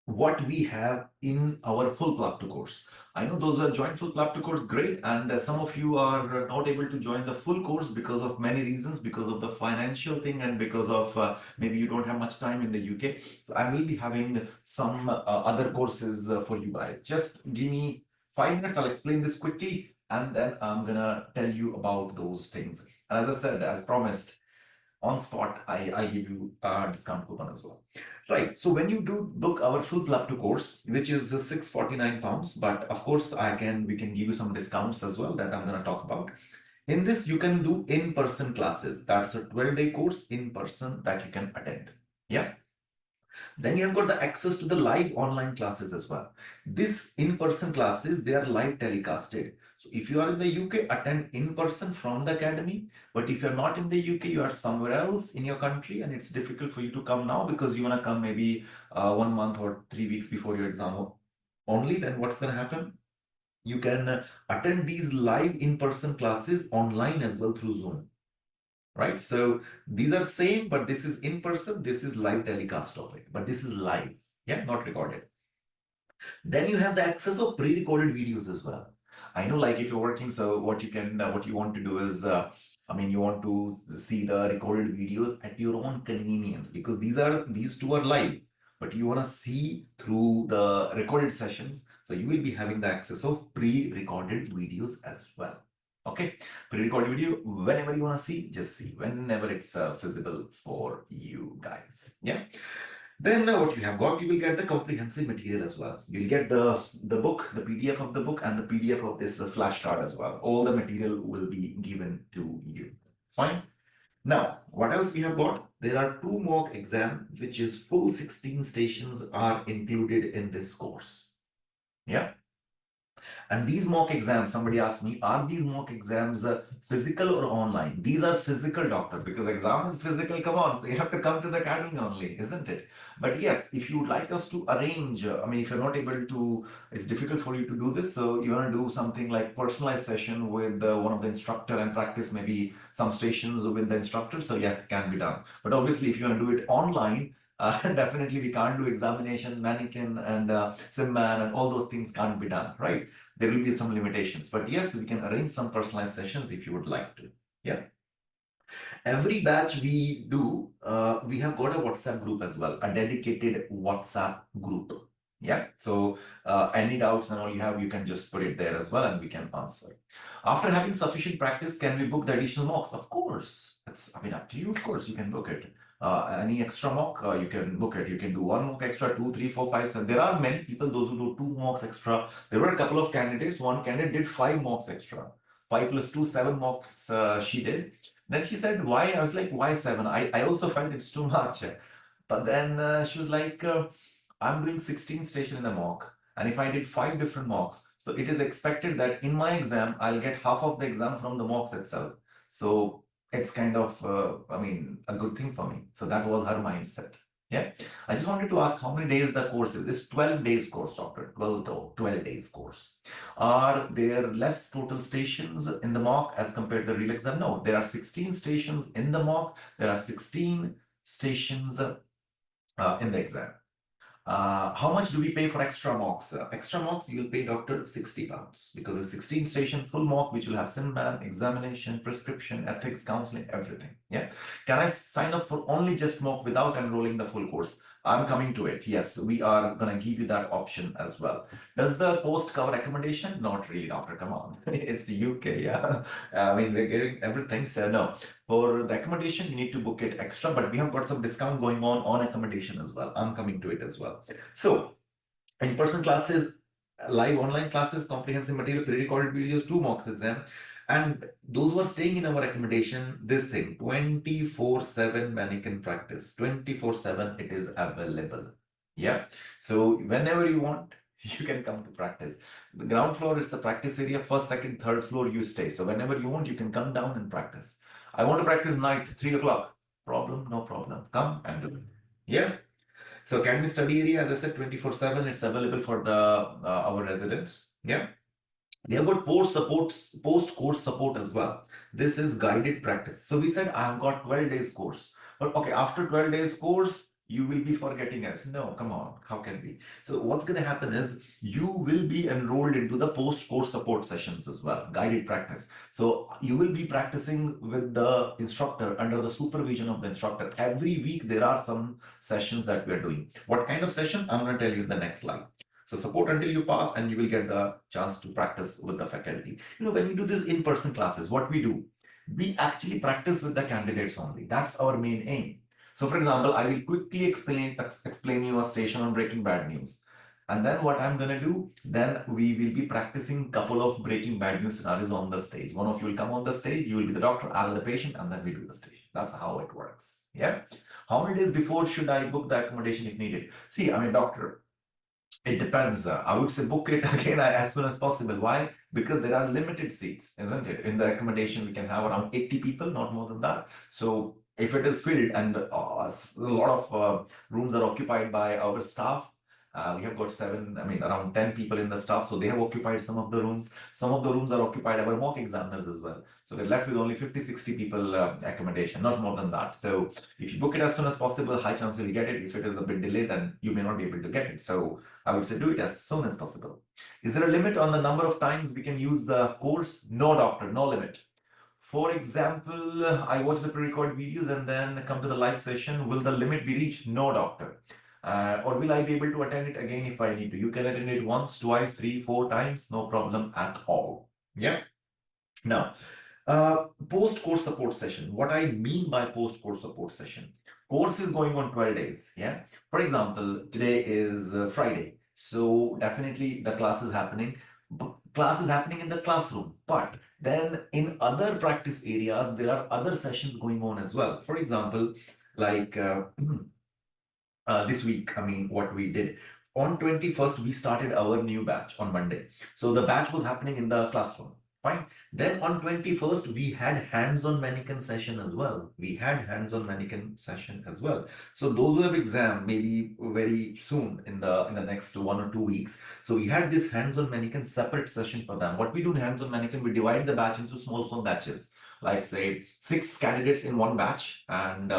what we have in our full PLAB2 course. I know those who have joined full PLAB2 course, great. And some of you are not able to join the full course because of many reasons, because of the financial thing and because of maybe you don't have much time in the UK. So I will be having some other courses for you guys. Just give me 5 minutes. I'll explain this quickly and then I'm gonna tell you about those things. And as I said, as promised, on spot, I give you a discount coupon as well. Right. So when you do book our full PLAB2 course, which is £649, but of course we can give you some discounts as well that I'm going to talk about. In this, you can do in-person classes. That's a 12-day course in person that you can attend. Yeah. Then you have got the access to the live online classes as well. This in-person classes, they are live telecasted. So if you are in the UK, attend in person from the academy. But if you're not in the UK, you are somewhere else in your country and it's difficult for you to come now because you want to come maybe 1 month or 3 weeks before your exam only, then what's going to happen? You can attend these live in-person classes online as well through Zoom. Right? So these are same, but this is in person, this is live telecast of it, but this is live, yeah, not recorded. Then you have the access of pre-recorded videos as well. I know, like if you're working, so what you want to do is, you want to see the recorded videos at your own convenience because these two are live, but you want to see through the recorded sessions. So you will be having the access of pre-recorded videos as well. Okay, pre-recorded video, whenever you want to see, just see, whenever it's feasible for you guys. Yeah. Then what you have got, you will get the comprehensive material as well. You'll get the book, the PDF of the book, and the PDF of this flashcard as well. All the material will be given to you. Fine. Now, what else we have got? There are 2 mock exam, which is full 16 stations are included in this course. Yeah. And these mock exams, somebody asked me, are these mock exams physical or online? These are physical, doctor, because exam is physical. Come on, so you have to come to the academy only, isn't it? But yes, if you would like us to arrange, if you're not able to, it's difficult for you to do this. So you want to do something like personalized session with one of the instructor and practice maybe some stations with the instructor. So yes, it can be done. But obviously, if you want to do it online, definitely we can't do examination, mannequin and SimMan and all those things can't be done, right? There will be some limitations, but yes, we can arrange some personalized sessions if you would like to. Yeah. Every batch we do, we have got a WhatsApp group as well, a dedicated WhatsApp group. Yeah. So any doubts and all you have, you can just put it there as well and we can answer. After having sufficient practice, can we book the additional mocks? Of course. It's, up to you. Of course, you can book it. Any extra mock, you can book it. You can do 1 mock extra, 2, 3, 4, 5, 7. There are many people, those who do 2 mocks extra. There were a couple of candidates. One candidate did 5 mocks extra. 5 plus 2, 7 mocks she did. Then she said, why? I was like, why 7? I also felt it's too much. But then she was like, I'm doing 16 station in a mock. And if I did 5 different mocks, so it is expected that in my exam, I'll get half of the exam from the mocks itself. So it's kind of, a good thing for me. So that was her mindset. Yeah. I just wanted to ask how many days the course is. It's 12 days course, doctor. 12 days course. Are there less total stations in the mock as compared to the real exam? No, there are 16 stations in the mock. There are 16 stations in the exam. How much do we pay for extra mocks? Extra mocks, you'll pay doctor £60 because it's 16 station full mock, which will have SimBan, examination, prescription, ethics, counseling, everything. Yeah. Can I sign up for only just mock without enrolling the full course? I'm coming to it. Yes, we are going to give you that option as well. Does the cost cover accommodation? Not really, doctor. Come on. It's UK. Yeah. We're getting everything. So no. For the accommodation, you need to book it extra, but we have got some discount going on accommodation as well. I'm coming to it as well. So, in-person classes, live online classes, comprehensive material, pre-recorded videos, 2 mocks exam. And those who are staying in our accommodation, this thing, 24/7 mannequin practice, 24/7 it is available. Yeah. So whenever you want, you can come to practice. The ground floor is the practice area, first, second, third floor you stay. So whenever you want, you can come down and practice. I want to practice night, 3 o'clock. Problem, no problem. Come and do it. Yeah. So academy study area, as I said, 24/7, it's available for the our residents. Yeah. We have got post-course support as well. This is guided practice. So we said, I have got 12 days course. But okay, after 12 days course, you will be forgetting us. No, come on, how can we? So what's going to happen is you will be enrolled into the post-course support sessions as well, guided practice. So you will be practicing with the instructor under the supervision of the instructor. Every week, there are some sessions that we are doing. What kind of session? I'm going to tell you in the next slide. So support until you pass and you will get the chance to practice with the faculty. When we do this in-person classes, what we do? We actually practice with the candidates only. That's our main aim. So for example, I will quickly explain you a station on breaking bad news. And then what I'm gonna do, then we will be practicing couple of breaking bad news scenarios on the stage. One of you will come on the stage, you will be the doctor, I'll be the patient, and then we do the station. That's how it works. Yeah. How many days before should I book the accommodation if needed? See, I mean, doctor, it depends. I would say book it again as soon as possible. Why? Because there are limited seats, isn't it? In the accommodation, we can have around 80 people, not more than that. So if it is filled and a lot of rooms are occupied by our staff, we have got around 10 people in the staff. So they have occupied some of the rooms. Some of the rooms are occupied by our mock examiners as well. So we're left with only 50, 60 people accommodation, not more than that. So if you book it as soon as possible, high chance you'll get it. If it is a bit delayed, then you may not be able to get it. So I would say do it as soon as possible. Is there a limit on the number of times we can use the course? No, doctor, no limit. For example, I watch the pre-recorded videos and then come to the live session. Will the limit be reached? No, doctor. Or will I be able to attend it again if I need to? You can attend it once, twice, 3, 4 times, no problem at all. Yeah. Now, post-course support session. What I mean by post-course support session, course is going on 12 days. Yeah. For example, today is Friday. So definitely the class is happening. Class is happening in the classroom. But then in other practice areas, there are other sessions going on as well. For example, like this week, what we did. On 21st, we started our new batch on Monday. So the batch was happening in the classroom. Fine. Then on 21st, we had hands-on mannequin session as well. We had hands-on mannequin session as well. So those who have exam maybe very soon in the next 1 or 2 weeks. So we had this hands-on mannequin separate session for them. What we do in hands-on mannequin, we divide the batch into small batches. Like say 6 candidates in one batch, and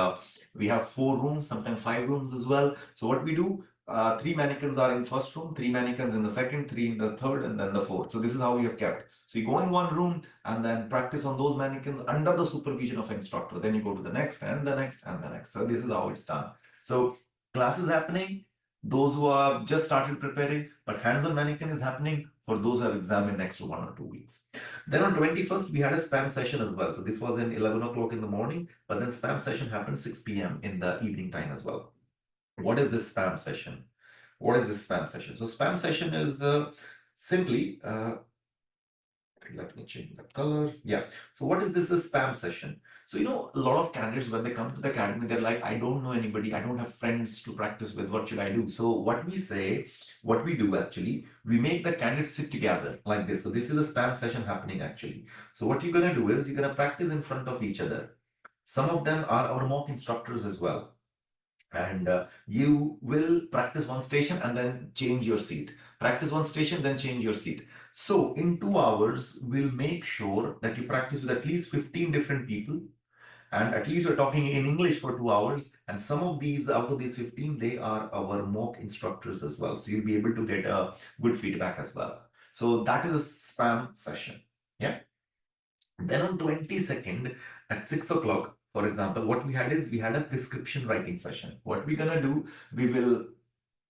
we have 4 rooms, sometimes 5 rooms as well. So what we do, 3 mannequins are in first room, 3 mannequins in the second, 3 in the third, and then the fourth. So this is how we have kept. So you go in one room and then practice on those mannequins under the supervision of instructor. Then you go to the next and the next and the next. So this is how it's done. So class is happening. Those who have just started preparing, but hands-on mannequin is happening for those who have exam in next 1 or 2 weeks. Then on 21st, we had a spam session as well. So this was in 11 o'clock in the morning, but then spam session happened 6 p.m. in the evening time as well. What is this spam session? What is this spam session? So spam session is simply, let me change the color. Yeah. So what is this a spam session? So, a lot of candidates, when they come to the academy, they're like, I don't know anybody. I don't have friends to practice with. What should I do? So what we do actually, we make the candidates sit together like this. So this is a spam session happening actually. So what you're going to do is you're going to practice in front of each other. Some of them are our mock instructors as well. And you will practice one station and then change your seat. Practice one station, then change your seat. So in 2 hours, we'll make sure that you practice with at least 15 different people. And at least you're talking in English for 2 hours. And some of these, out of these 15, they are our mock instructors as well. So you'll be able to get a good feedback as well. So that is a spam session. Yeah. Then on 22nd at 6 o'clock, for example, what we had is we had a prescription writing session. What we're gonna do, we will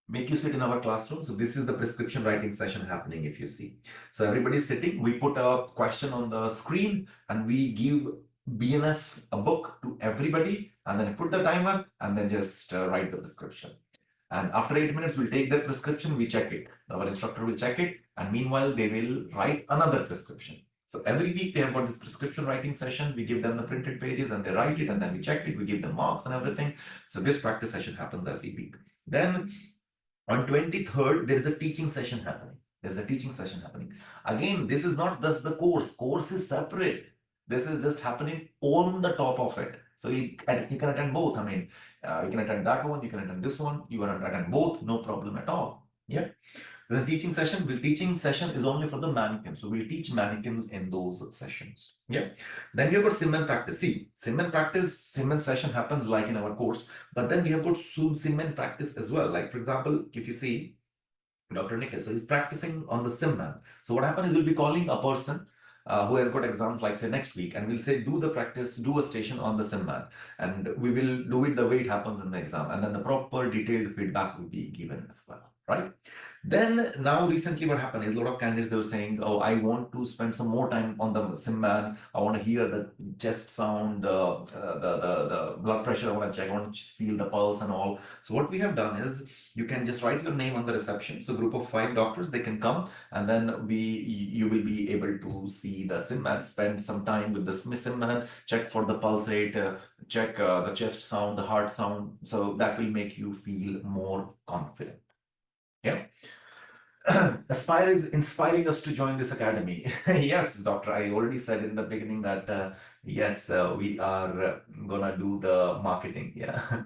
make you sit in our classroom. So this is the prescription writing session happening if you see. So everybody's sitting, we put a question on the screen and we give BNF a book to everybody and then put the timer and then just write the prescription. And after 8 minutes, we'll take that prescription, we check it. Our instructor will check it and meanwhile they will write another prescription. So every week we have got this prescription writing session. We give them the printed pages and they write it and then we check it. We give them marks and everything. So this practice session happens every week. Then on 23rd, there is a teaching session happening. There's a teaching session happening. Again, this is not just the course. Course is separate. This is just happening on the top of it. So you can attend both. You can attend that one, you can attend this one, you can attend both, no problem at all. Yeah. The teaching session is only for the mannequins. So we'll teach mannequins in those sessions. Yeah. Then we have got sim and practice. See, sim and session happens like in our course, but then we have got sim and practice as well. Like for example, if you see Dr. Nikhil, so he's practicing on the sim man. So what happens is we'll be calling a person who has got exams like say next week and we'll say do the practice, do a station on the sim man, and we will do it the way it happens in the exam, and then the proper detailed feedback will be given as well. right? Then now recently what happened is a lot of candidates they were saying, oh, I want to spend some more time on the sim man. I want to hear the chest sound, the blood pressure. I want to check. I want to feel the pulse and all. So what we have done is you can just write your name on the reception. So group of 5 doctors they can come, and then you will be able to see the sim man, spend some time with the sim man, check for the pulse rate, check the chest sound, the heart sound. So that will make you feel more confident. Yeah. Aspire is inspiring us to join this academy. Yes, doctor, I already said in the beginning that yes, we are gonna do the marketing. Yeah.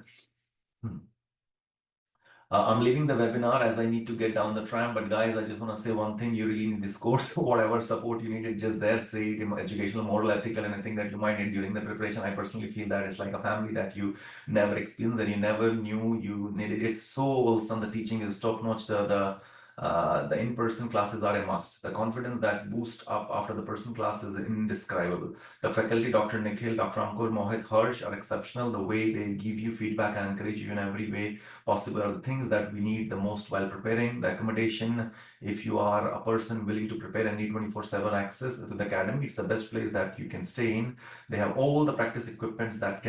I'm leaving the webinar as I need to get down the tram. But guys, I just want to say one thing. You really need this course. Whatever support you needed, just there, say it, educational, moral, ethical, anything that you might need during the preparation. I personally feel that it's like a family that you never experienced and you never knew you needed. It's so awesome. The teaching is top notch. The in-person classes are a must. The confidence that boosts up after the person class is indescribable. The faculty, Dr. Nikhil, Dr. Ankur, Mohit, Harsh, are exceptional. The way they give you feedback and encourage you in every way possible are the things that we need the most while preparing. The accommodation, if you are a person willing to prepare and need 24/7 access to the academy, it's the best place that you can stay in. They have all the practice equipments that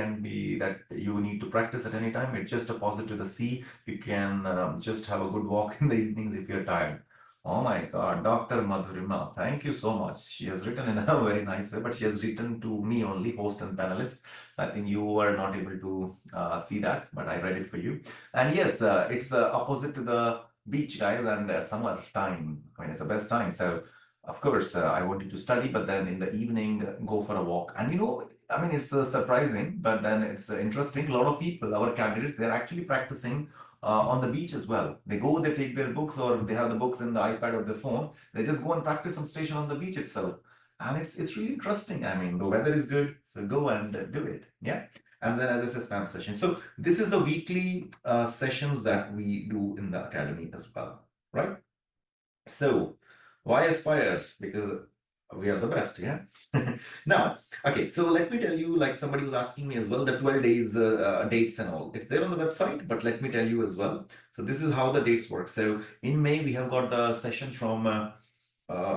you need to practice at any time. It's just opposite to the sea. You can just have a good walk in the evenings if you're tired. Oh my God, Dr. Madhurima, thank you so much. She has written in a very nice way, but she has written to me only, host and panelist. So I think you were not able to see that, but I read it for you. And yes, it's opposite to the beach, guys, and summer time. I mean, it's the best time. So, of course, I wanted to study, but then in the evening, go for a walk. And I mean, it's surprising, but then it's interesting. A lot of people, our candidates, they're actually practicing on the beach as well. They go, they take their books, or they have the books in the iPad or the phone. They just go and practice some station on the beach itself. And it's really interesting. I mean, the weather is good, so go and do it. Yeah. And then, as I said, spam session. So this is the weekly sessions that we do in the academy as well, right? So why aspires? Because we are the best, yeah. Now, okay, so let me tell you, like somebody was asking me as well, the 12 days dates and all. It's there on the website, but let me tell you as well. So this is how the dates work. So in May, we have got the session from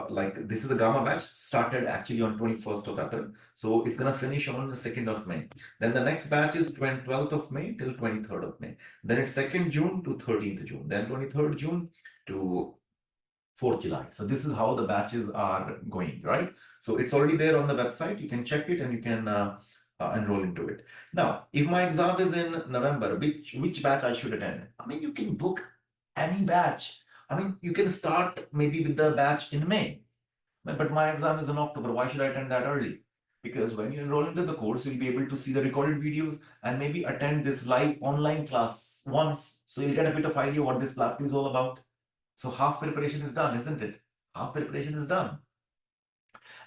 like this is the Gamma batch started actually on 21st of April. So it's gonna finish on the 2nd of May. Then the next batch is 12th of May till 23rd of May. Then it's 2nd June to 13th June. Then 23rd June to 4th July. So this is how the batches are going, right? So it's already there on the website. You can check it and you can enroll into it. Now, if my exam is in November, which batch I should attend? I mean, you can book any batch. I mean, you can start maybe with the batch in May, but my exam is in October. Why should I attend that early? Because when you enroll into the course, you'll be able to see the recorded videos and maybe attend this live online class once. So you'll get a bit of idea what this PLAB2 is all about. So half preparation is done, isn't it? Half preparation is done.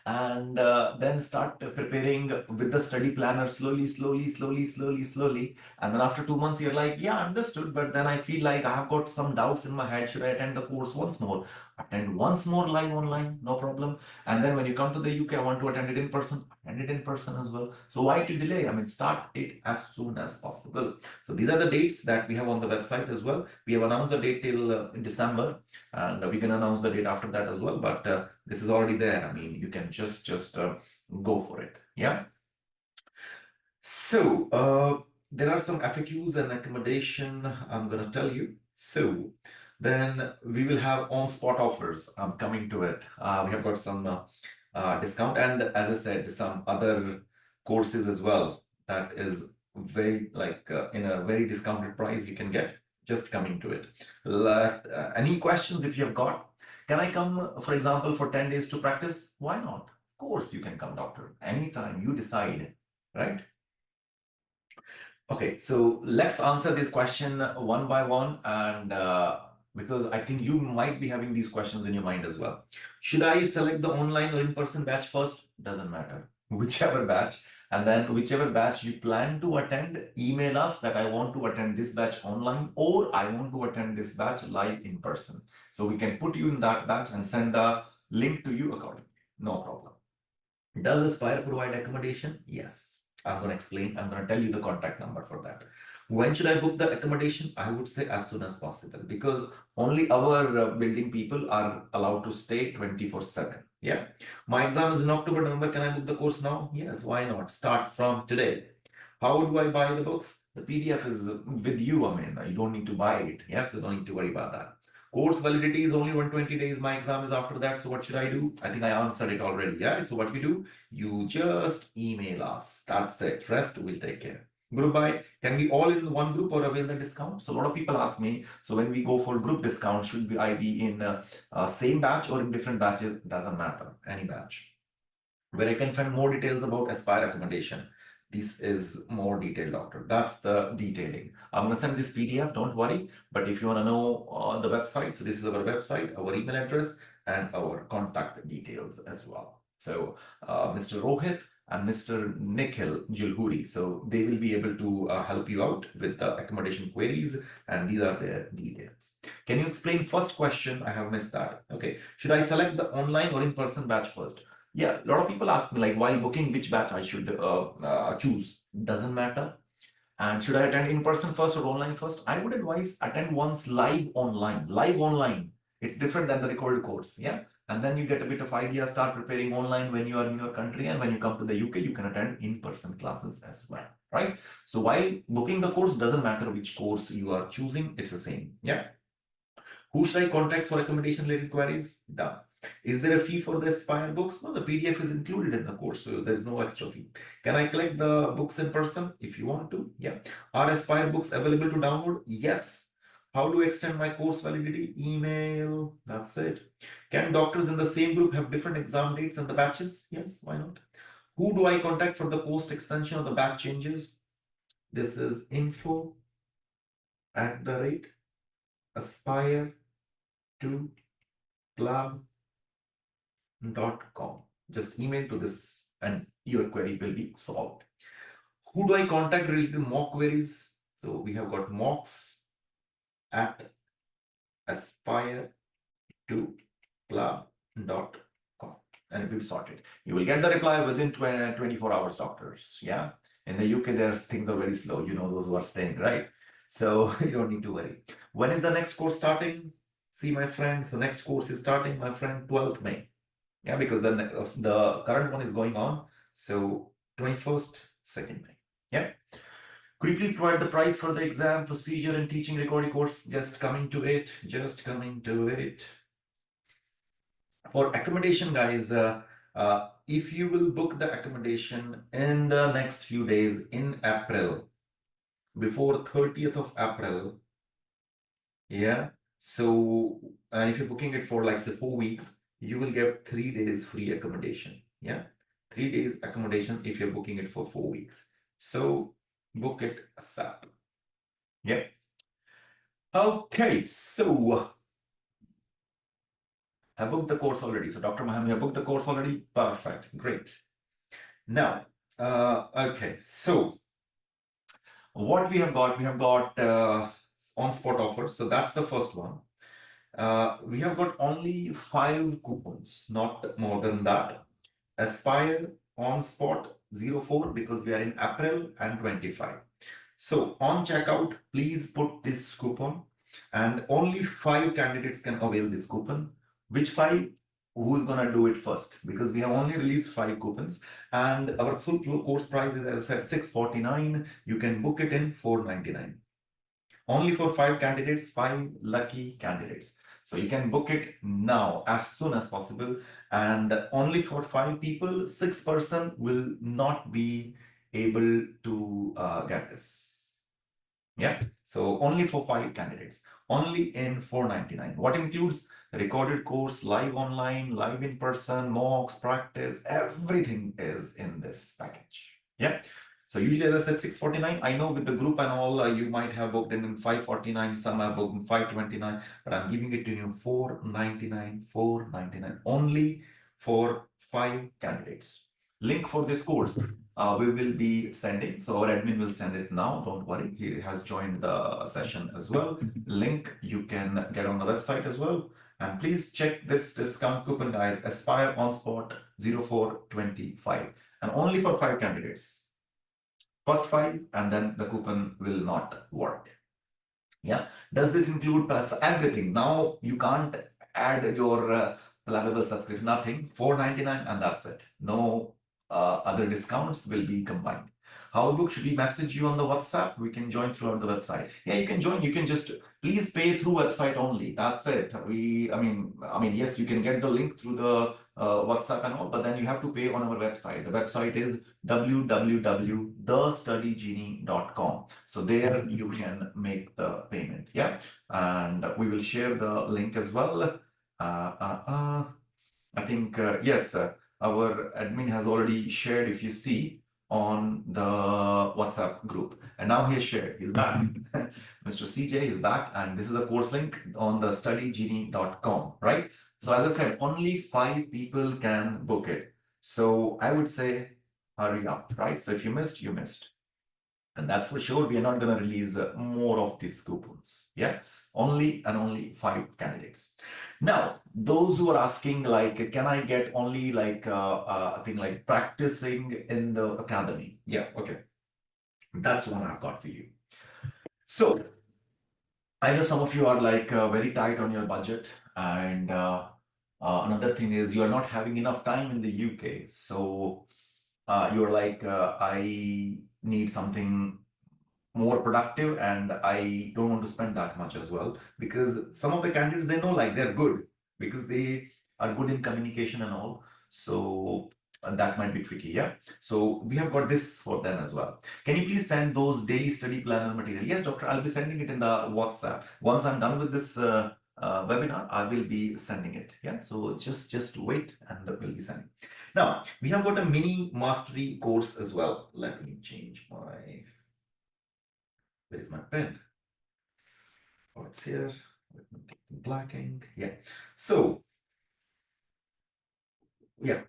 And then start preparing with the study planner slowly. And then after 2 months, you're like, yeah, understood. But then I feel like I have got some doubts in my head. Should I attend the course once more? Attend once more live online, no problem. And then when you come to the UK, I want to attend it in person, attend it in person as well. So why to delay? I mean, start it as soon as possible. So these are the dates that we have on the website as well. We have announced the date till December, and we can announce the date after that as well. But this is already there. I mean, you can just go for it. Yeah. So there are some FAQs and accommodation I'm going to tell you. So then we will have on-spot offers. I'm coming to it. We have got some discount, and as I said, some other courses as well that is very like in a very discounted price you can get. Just coming to it. Any questions if you have got? Can I come, for example, for 10 days to practice? Why not? Of course you can come, doctor. Anytime you decide, right? Okay, so let's answer this question one by one, and because I think you might be having these questions in your mind as well. Should I select the online or in-person batch first? Doesn't matter. Whichever batch, and then whichever batch you plan to attend, email us that I want to attend this batch online or I want to attend this batch live in person. So we can put you in that batch and send the link to you accordingly. No problem. Does Aspire provide accommodation? Yes. I'm going to explain. I'm going to tell you the contact number for that. When should I book the accommodation? I would say as soon as possible, because only our building people are allowed to stay 24/7. Yeah. My exam is in October, November. Can I book the course now? Yes, why not? Start from today. How do I buy the books? The PDF is with you. I mean, you don't need to buy it. Yes, you don't need to worry about that. Course validity is only 120 days. My exam is after that. So what should I do? I think I answered it already. Yeah. So what you do? You just email us. That's it. Rest will take care. Group buy, can we all in one group or avail the discount? So a lot of people ask me, so when we go for group discount, should I be in same batch or in different batches? Doesn't matter, any batch. Where I can find more details about Aspire accommodation. This is more detailed, doctor. That's the detailing. I'm going to send this PDF, don't worry. But if you want to know the website, so this is our website, our email address, and our contact details as well. So Mr. Rohit and Mr. Nikhil Julhuri, so they will be able to help you out with the accommodation queries, and these are their details. Can you explain first question? I have missed that. Okay. Should I select the online or in-person batch first? Yeah, a lot of people ask me, like, while booking which batch I should choose. Doesn't matter. And should I attend in person first or online first? I would advise attend once live online. Live online. It's different than the recorded course. Yeah. And then you get a bit of idea, start preparing online when you are in your country. And when you come to the UK, you can attend in-person classes as well. Right. So while booking the course, doesn't matter which course you are choosing, it's the same. Yeah. Who should I contact for accommodation related queries? Done. Is there a fee for the Aspire books? No, the PDF is included in the course, so there's no extra fee. Can I collect the books in person if you want to? Yeah. Are Aspire books available to download? Yes. How do I extend my course validity? Email. That's it. Can doctors in the same group have different exam dates and the batches? Yes, why not? Who do I contact for the course extension or the batch changes? This is info@aspire2 PLAB.com. Just email to this and your query will be solved. Who do I contact related to mock queries? So we have got mocks at aspire to PLAB.com and it will be sorted. You will get the reply within 24 hours, doctors. Yeah. In the UK, things are very slow. You know, those who are staying, right? So you don't need to worry. When is the next course starting? See, my friend, the next course is starting, my friend, 12th May. Yeah, because the current one is going on. So 21st, 2nd May. Yeah. Could you please provide the price for the exam, procedure, and teaching recording course? Just coming to it. Just coming to it. For accommodation, guys, if you will book the accommodation in the next few days in April, before 30th of April, yeah. So, and if you're booking it for like say 4 weeks, you will get 3 days free accommodation. Yeah. 3 days accommodation if you're booking it for 4 weeks. So book it ASAP. Yeah. Okay. So I booked the course already. So Dr. Maham, you booked the course already? Perfect. Great. Now, okay. So what we have got on-spot offers. So that's the first one. We have got only 5 coupons, not more than that. Aspire on spot 04 because we are in April and 25. So on checkout, please put this coupon and only 5 candidates can avail this coupon. Which 5? Who's gonna do it first? Because we have only released 5 coupons and our full course price is, as I said, $649. You can book it in $499. Only for 5 candidates, 5 lucky candidates. So you can book it now as soon as possible. And only for 5 people, 6 person will not be able to get this. Yeah. So only for 5 candidates, only in $499. What includes recorded course, live online, live in person, mocks, practice, everything is in this package. Yeah. So usually, as I said, $649. I know with the group and all, you might have booked in $549. Some have booked in $529, but I'm giving it to you $499, $499 only for 5 candidates. Link for this course we will be sending. So our admin will send it now. Don't worry. He has joined the session as well. Link you can get on the website as well. And please check this discount coupon, guys. Aspire on spot 0425 and only for 5 candidates. first 5, and then the coupon will not work. Yeah. Does this include plus everything? Now you can't add your PLABable subscription, nothing. $4.99 and that's it. No other discounts will be combined. How book should we message you on the WhatsApp? We can join throughout the website. Yeah, you can join. You can just please pay through website only. That's it. Yes, you can get the link through the WhatsApp and all, but then you have to pay on our website. The website is www.thestudygenie.com. So there you can make the payment. Yeah, and we will share the link as well. I think yes, our admin has already shared. If you see on the WhatsApp group, and now he has shared. He's back. Mr. CJ is back, and this is a course link on the studygenie.com, right? So as I said, only 5 people can book it. So I would say hurry up, right? So if you missed, you missed. And that's for sure. We are not going to release more of these coupons. Yeah, only 5 candidates. Now, those who are asking, like, can I get only like a thing like practicing in the academy? Yeah, okay. That's one I've got for you. So I know some of you are like very tight on your budget, and another thing is you are not having enough time in the UK. So you're like, I need something more productive and I don't want to spend that much as well, because some of the candidates, they know like they're good because they are good in communication and all. So that might be tricky. Yeah. So we have got this for them as well. Can you please send those daily study planner material? Yes, doctor, I'll be sending it in the WhatsApp. Once I'm done with this webinar, I will be sending it. Yeah. So just wait and we'll be sending. Now we have got a mini mastery course as well. Let me change my, where is my pen? Oh, it's here. Let me get the black ink. Yeah. So, yeah,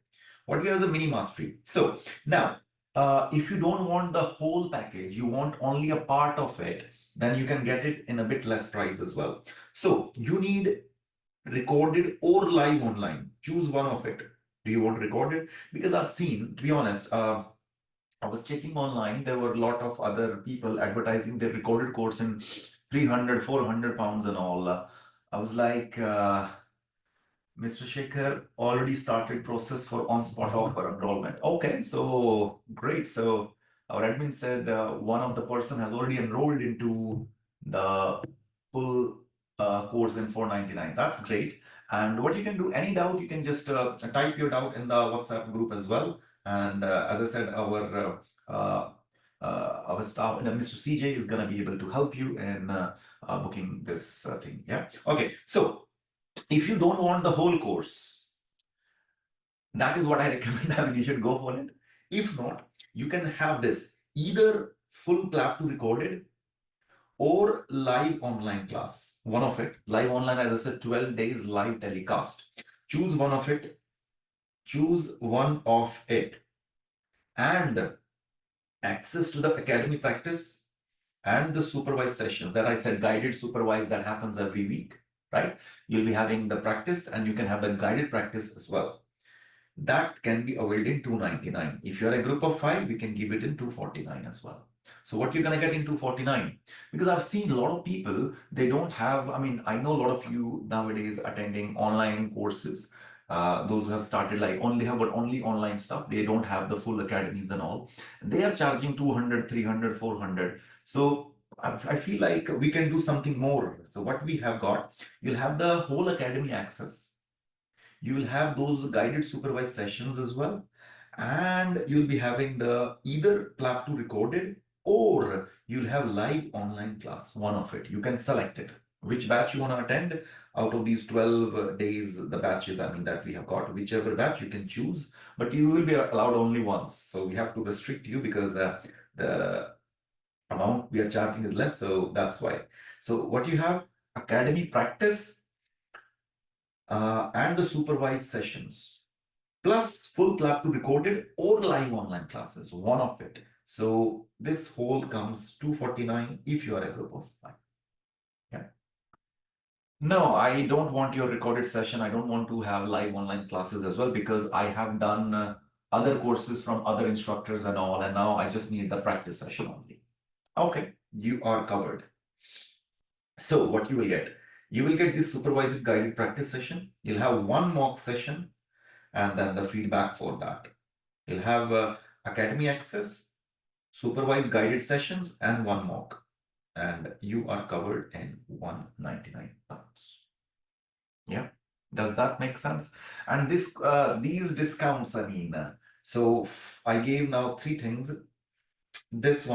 what we have is a mini mastery. So now, if you don't want the whole package, you want only a part of it, then you can get it in a bit less price as well. So you need recorded or live online. Choose one of it. Do you want recorded? Because I've seen, to be honest, I was checking online, there were a lot of other people advertising their recorded course in 300, 400 pounds and all. I was like, Mr. Shekhar already started process for on-spot offer enrollment. Okay, so great. So our admin said one of the person has already enrolled into the full course in 499. That's great. And what you can do, any doubt, you can just type your doubt in the WhatsApp group as well. And as I said, our staff, Mr. CJ is going to be able to help you in booking this thing. Yeah. Okay. So if you don't want the whole course, that is what I recommend. I mean, you should go for it. If not, you can have this either full PLAB2 recorded or live online class. One of it, live online, as I said, 12 days live telecast. Choose one of it. Choose one of it. And access to the academy practice and the supervised sessions that I said, guided supervised, that happens every week, right? You'll be having the practice and you can have the guided practice as well. That can be availed in 299. If you're a group of 5, we can give it in 249 as well. So what you're going to get in 249? Because I've seen a lot of people, they don't have, I mean, I know a lot of you nowadays attending online courses. Those who have started like only have got only online stuff, they don't have the full academies and all. They are charging 200, 300, 400. So I feel like we can do something more. So what we have got, you'll have the whole academy access. You will have those guided supervised sessions as well. And you'll be having the either PLAB2 recorded or you'll have live online class, one of it. You can select it, which batch you want to attend out of these 12 days, the batches, I mean, that we have got, whichever batch you can choose, but you will be allowed only once. So we have to restrict you because the amount we are charging is less. So that's why. So what you have, academy practice, and the supervised sessions, plus full PLAB2 recorded or live online classes, one of it. So this whole comes 249 if you are a group of 5. Yeah. No, I don't want your recorded session. I don't want to have live online classes as well, because I have done other courses from other instructors and all, and now I just need the practice session only. Okay, you are covered. So what you will get? You will get this supervised guided practice session. You'll have one mock session and then the feedback for that. You'll have academy access, supervised guided sessions, and one mock. And you are covered in 199 pounds. Yeah. Does that make sense? And these discounts, I mean, so I gave now three things. This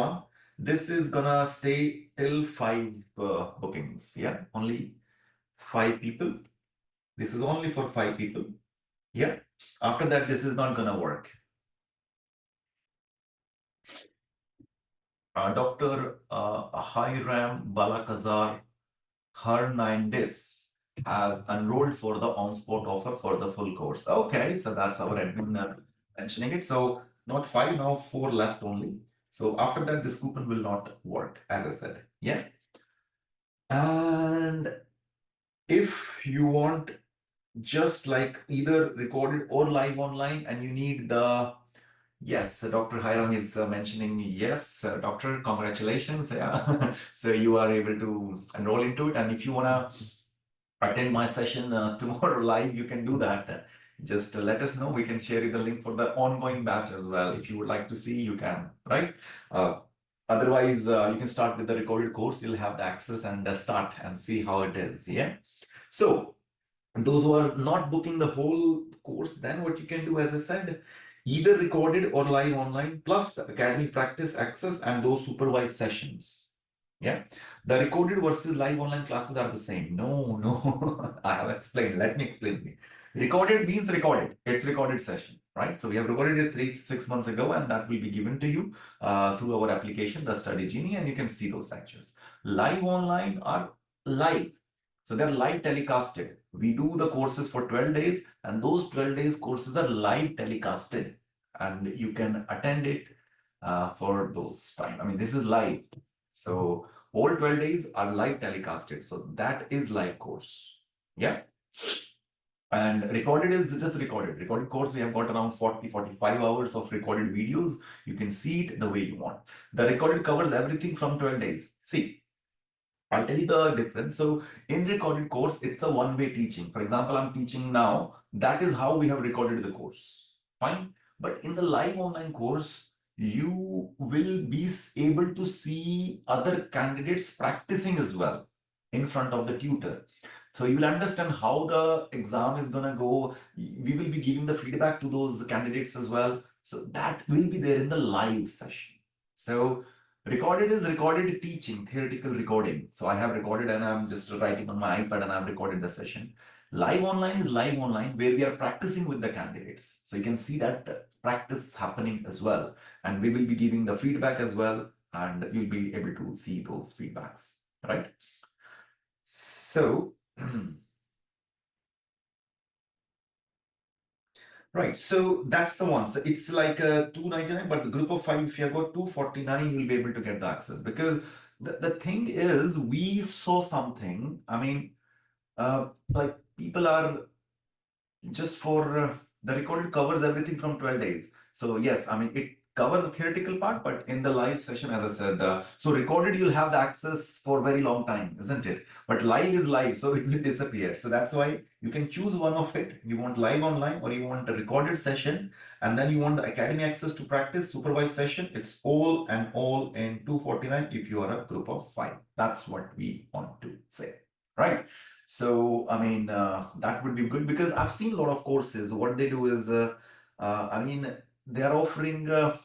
is gonna stay till five bookings. Yeah, only five people. This is only for five people. Yeah. After that, this is not gonna work. Dr. Hiram Balakazar Hernandez has enrolled for the on-spot offer for the full course. Okay, so that's our admin mentioning it. So not five, now four left only. So after that, this coupon will not work, as I said. Yeah. And if you want just like either recorded or live online and you need the yes, Dr. Hiram is mentioning yes, doctor, congratulations. Yeah. So you are able to enroll into it. And if you want to attend my session tomorrow live, you can do that. Just let us know. We can share you the link for the ongoing batch as well. If you would like to see, you can, right? Otherwise, you can start with the recorded course. You'll have the access and start and see how it is. Yeah. So those who are not booking the whole course, then what you can do, as I said, either recorded or live online, plus the academy practice access and those supervised sessions. Yeah, the recorded versus live online classes are the same. No, I have explained. Let me explain. Recorded means recorded. It's recorded session, right? So we have recorded it 6 months ago, and that will be given to you through our application, the Study Genie, and you can see those lectures. Live online are live. So they're live telecasted. We do the courses for 12 days, and those 12 days courses are live telecasted, and you can attend it for those time. I mean, this is live. So all 12 days are live telecasted. So that is live course. Yeah. And recorded is just recorded. Recorded course, we have got around 45 hours of recorded videos. You can see it the way you want. The recorded covers everything from 12 days. See, I'll tell you the difference. So in recorded course, it's a one-way teaching. For example, I'm teaching now. That is how we have recorded the course. Fine. But in the live online course, you will be able to see other candidates practicing as well in front of the tutor. So you will understand how the exam is going to go. We will be giving the feedback to those candidates as well. So that will be there in the live session. So recorded is recorded teaching, theoretical recording. So I have recorded and I'm just writing on my iPad and I've recorded the session. Live online is live online where we are practicing with the candidates. So you can see that practice happening as well. And we will be giving the feedback as well. And you'll be able to see those feedbacks, right? So, right, so that's the one. So it's like a 299, but the group of five, if you have got 249, you'll be able to get the access. Because the thing is, we saw something. I mean, like people are just for the recorded covers everything from 12 days. So yes, I mean, it covers the theoretical part, but in the live session, as I said, so recorded, you'll have the access for a very long time, isn't it? But live is live, so it will disappear. So that's why you can choose one of it. You want live online or you want a recorded session, and then you want the academy access to practice supervised session. It's all in 249 if you are a group of five. That's what we want to say, right? So, I mean, that would be good because I've seen a lot of courses. What they do is, I mean, they are offering their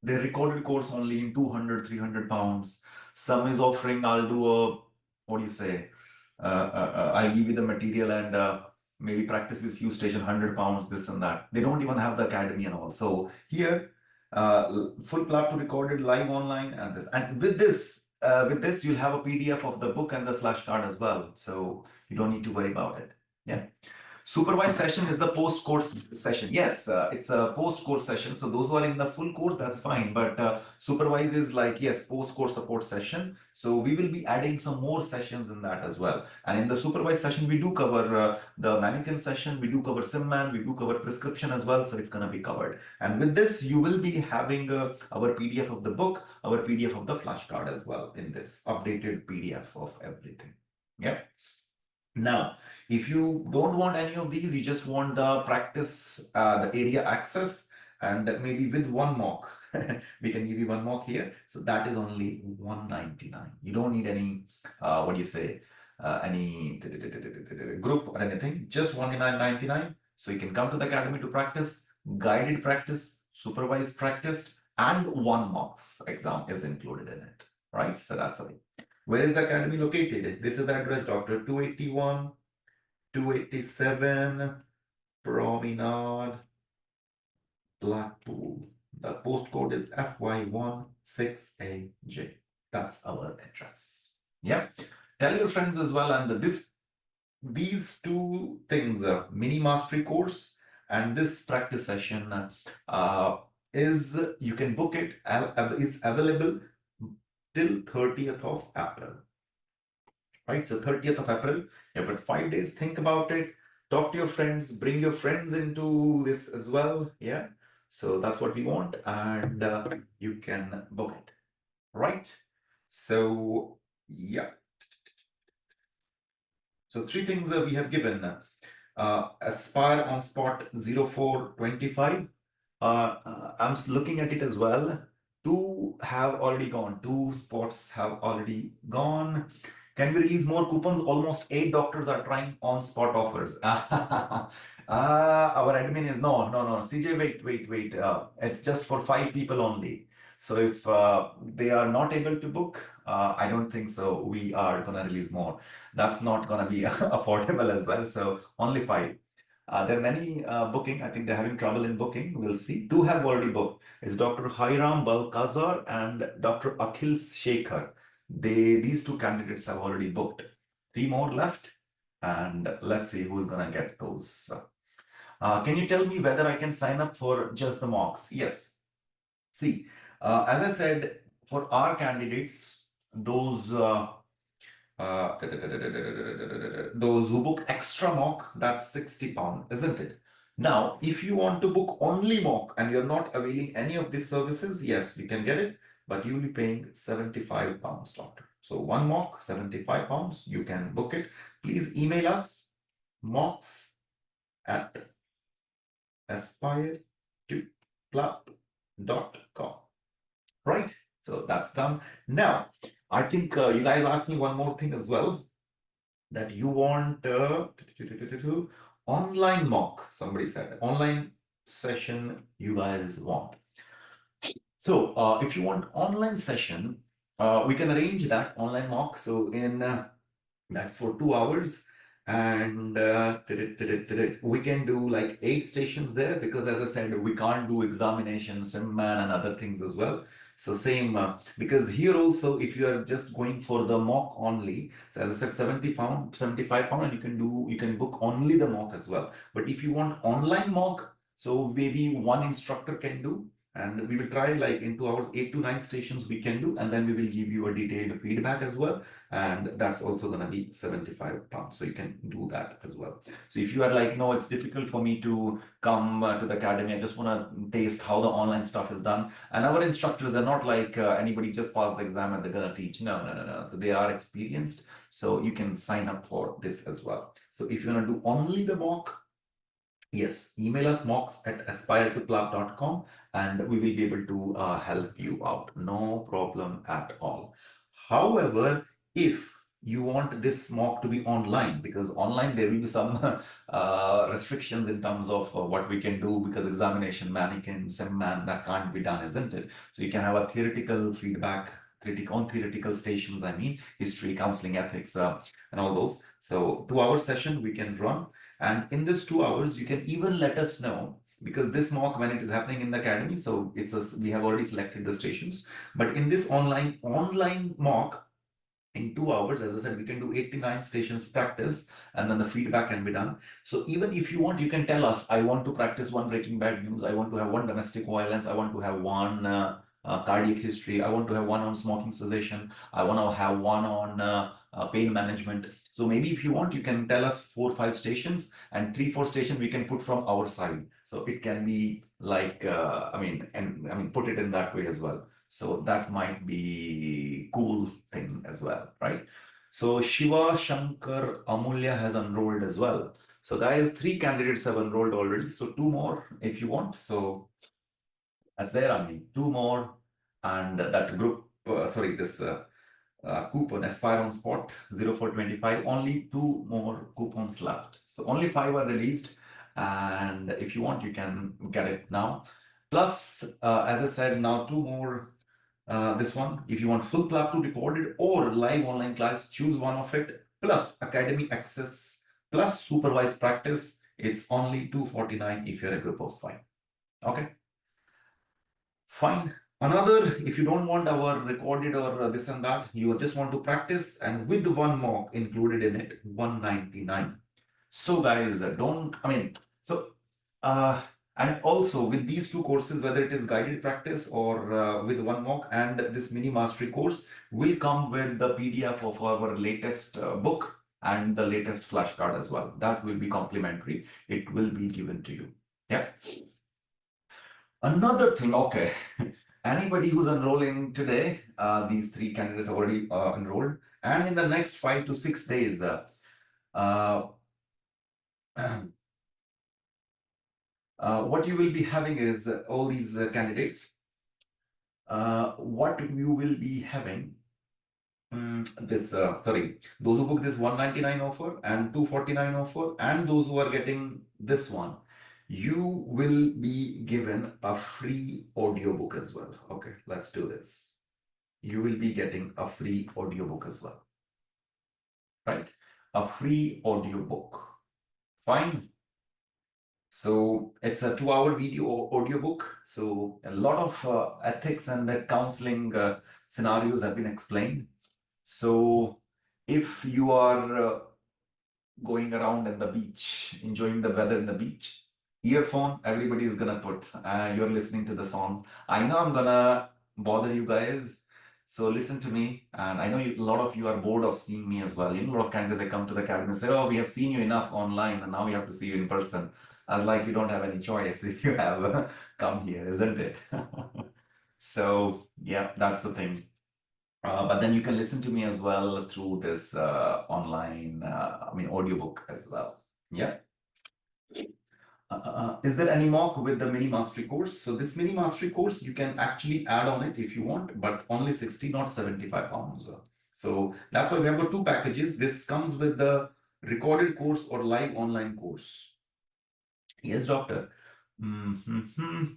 recorded course only in 200, 300 pounds. Some is offering, I'll do a, what do you say? I'll give you the material and maybe practice with few station 100 pounds, this and that. They don't even have the academy and all. So here, full PLAB2 recorded live online and this. And with this, you'll have a PDF of the book and the flashcard as well. So you don't need to worry about it. Yeah. Supervised session is the post-course session. Yes, it's a post-course session. So those who are in the full course, that's fine. But supervised is like, yes, post-course support session. So we will be adding some more sessions in that as well. And in the supervised session, we do cover the mannequin session. We do cover SimMan. We do cover prescription as well. So it's going to be covered. And with this, you will be having our PDF of the book, our PDF of the flashcard as well in this updated PDF of everything. Yeah. Now, if you don't want any of these, you just want the practice, the area access, and maybe with one mock, we can give you one mock here. So that is only 199. You don't need any, what do you say, any group or anything, just 199. So you can come to the academy to practice, guided practice, supervised practice, and one mocks exam is included in it, right? So that's the thing. Where is the academy located? This is the address, Dr. 281, 287, Promenade, Blackpool. The postcode is FY16AJ. That's our address. Yeah. Tell your friends as well. And these two things, mini mastery course and this practice session you can book it. It's available till 30th of April. Right, so 30th of April, you've got 5 days. Think about it. Talk to your friends. Bring your friends into this as well. Yeah, so that's what we want, and you can book it. Right. So yeah. So 3 things we have given. Aspire on spot 0425. I'm looking at it as well. 2 have already gone. 2 spots have already gone. Can we release more coupons? Almost 8 doctors are trying on spot offers. Our admin is no. CJ, wait. It's just for 5 people only. So if they are not able to book, I don't think so. We are gonna release more. That's not gonna be affordable as well. So only 5. There are many booking. I think they're having trouble in booking. We'll see. 2 have already booked. It's Dr. Hiram Balkazar and Dr. Akhil Shekhar. These 2 candidates have already booked. 3 more left, and let's see who's gonna get those. Can you tell me whether I can sign up for just the mocks? Yes. See, as I said, for our candidates, those who book extra mock, that's £60, isn't it? Now, if you want to book only mock and you're not availing any of these services, yes, you can get it, but you'll be paying £75, doctor. So 1 mock, £75, you can book it. Please email us mocks@aspire2plab.com. Right? So that's done. Now, I think you guys asked me one more thing as well, that you want online mock. Somebody said online session you guys want. So if you want online session, we can arrange that online mock. So that's for 2 hours. And we can do like 8 stations there, because as I said, we can't do examinations, SimMan and other things as well. So same, because here also, if you are just going for the mock only, so as I said, £75, and you can book only the mock as well. But if you want online mock, so maybe 1 instructor can do, and we will try like in 2 hours, 8 to 9 stations we can do, and then we will give you a detailed feedback as well. And that's also going to be £75. So you can do that as well. So if you are like, no, it's difficult for me to come to the academy, I just want to taste how the online stuff is done. And our instructors, they're not like anybody just passed the exam and they're going to teach. No. So they are experienced. So you can sign up for this as well. So if you want to do only the mock, yes, email us mocks@aspire2plab.com and we will be able to help you out. No problem at all. However, if you want this mock to be online, because online there will be some restrictions in terms of what we can do, because examination, mannequin, SimMan, that can't be done, isn't it? So you can have a theoretical feedback, theoretical stations, I mean, history, counseling, ethics, and all those. So 2-hour session we can run. And in this 2 hours, you can even let us know, because this mock, when it is happening in the academy, so we have already selected the stations. But in this online mock, in 2 hours. As I said, we can do 89 stations practice, and then the feedback can be done. So even if you want, you can tell us, I want to practice one Breaking Bad news, I want to have one domestic violence, I want to have one cardiac history, I want to have one on smoking cessation, I want to have one on pain management. So maybe if you want, you can tell us 4 or 5 stations, and 3 or 4 stations we can put from our side. So it can be like, put it in that way as well. So that might be cool thing as well, right? So Shiva Shankar Amulya has enrolled as well. So guys, 3 candidates have enrolled already. So 2 more if you want. So that's there. I mean, 2 more, and that group. This coupon Aspire on Spot 0425. Only 2 more coupons left. So only 5 are released, and if you want, you can get it now. Plus, as I said, now 2 more. This one, if you want full PLAB2 recorded or live online class, choose one of it. Plus academy access, plus supervised practice. It's only 249 if you're a group of 5. Okay, fine. Another, if you don't want our recorded or this and that, you just want to practice, and with one mock included in it, 199. So guys, and also with these 2 courses, whether it is guided practice or with one mock and this mini mastery course, will come with the PDF of our latest book and the latest flashcard as well. That will be complimentary. It will be given to you. Yeah. Another thing, okay. Anybody who's enrolling today, these 3 candidates are already enrolled, and in the next 5 to 6 days, what you will be having is all these candidates. What you will be having those who book this 199 offer and 249 offer, and those who are getting this one, you will be given a free audiobook as well. Okay, let's do this. You will be getting a free audiobook as well, right? A free audiobook. Fine. So it's a 2-hour video audiobook. So a lot of ethics and counseling scenarios have been explained. So if you are going around in the beach, enjoying the weather in the beach, earphone, everybody is gonna put, you're listening to the songs. I know I'm gonna bother you guys. So listen to me, and I know a lot of you are bored of seeing me as well. You know, a lot of candidates, they come to the academy and say, oh, we have seen you enough online, and now we have to see you in person. I was like, you don't have any choice if you have come here, isn't it? So yeah, that's the thing. But then you can listen to me as well through this online, audiobook as well. Yeah. Is there any mock with the mini mastery course? So this mini mastery course, you can actually add on it if you want, but only 60, not 75 pounds. So that's why we have got 2 packages. This comes with the recorded course or live online course. Yes, doctor.